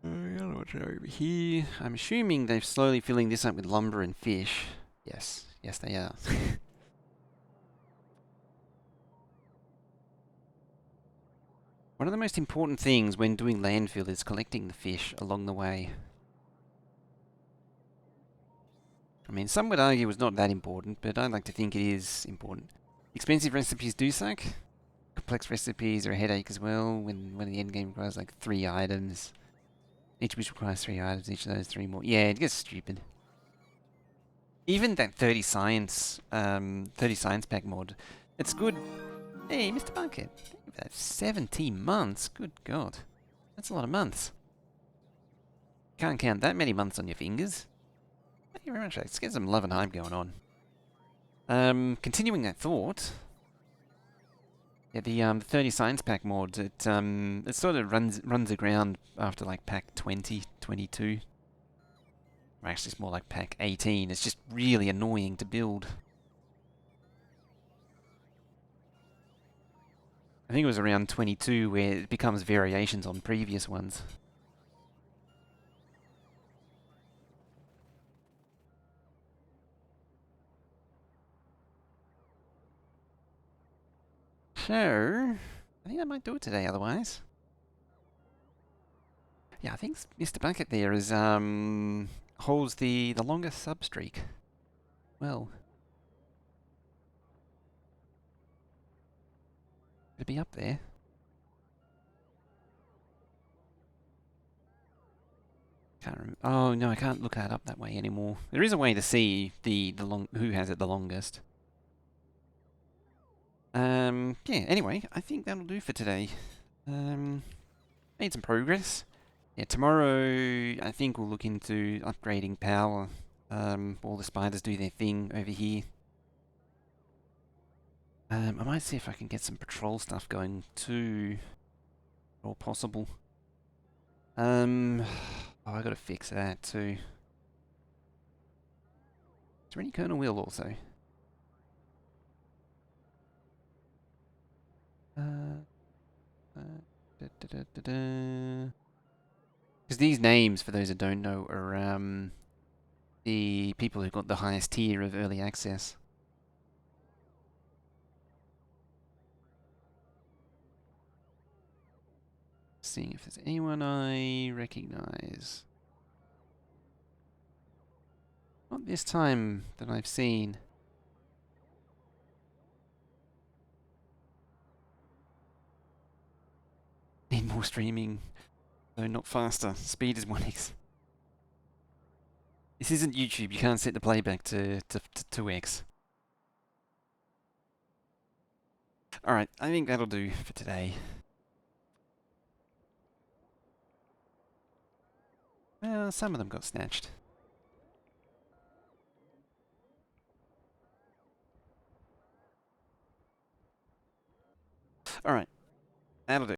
What's over here? I'm assuming they're slowly filling this up with lumber and fish. Yes. Yes, they are. One of the most important things when doing landfill is collecting the fish along the way. I mean, some would argue it's not that important, but I like to think it is important. Expensive recipes do suck. Complex recipes are a headache as well when the end game requires like 3 items. Each of which requires 3 items, each of those 3 more. Yeah, it gets stupid. Even that 30 science pack mod, it's good. Hey, Mr. Bucket, that's 70 months. Good God, that's a lot of months. Can't count that many months on your fingers. Thank you very much. Let's get some love and hype going on. Continuing that thought. Yeah, the 30 science pack mod, it sort of runs aground after like pack 20, 22. Or actually, it's more like pack 18. It's just really annoying to build. I think it was around 22 where it becomes variations on previous ones. So, I think I might do it today otherwise. Yeah, I think Mr. Bucket there is, holds the longest sub streak. Well, it'd be up there. Can't remember. Oh no, I can't look that up that way anymore. There is a way to see the long who has it the longest. Yeah. Anyway, I think that'll do for today. Made some progress. Yeah, tomorrow I think we'll look into upgrading power. All the spiders do their thing over here. I might see if I can get some patrol stuff going too, or possible. Oh, I gotta fix that too. Is there any Colonel Will also? Uh, Because these names, for those that don't know, are the people who got the highest tier of early access. Seeing if there's anyone I recognize. Not this time that I've seen. Need more streaming, though not faster. Speed is 1x. This isn't YouTube. You can't set the playback to 2x. Alright, I think that'll do for today. Well, some of them got snatched. Alright, that'll do.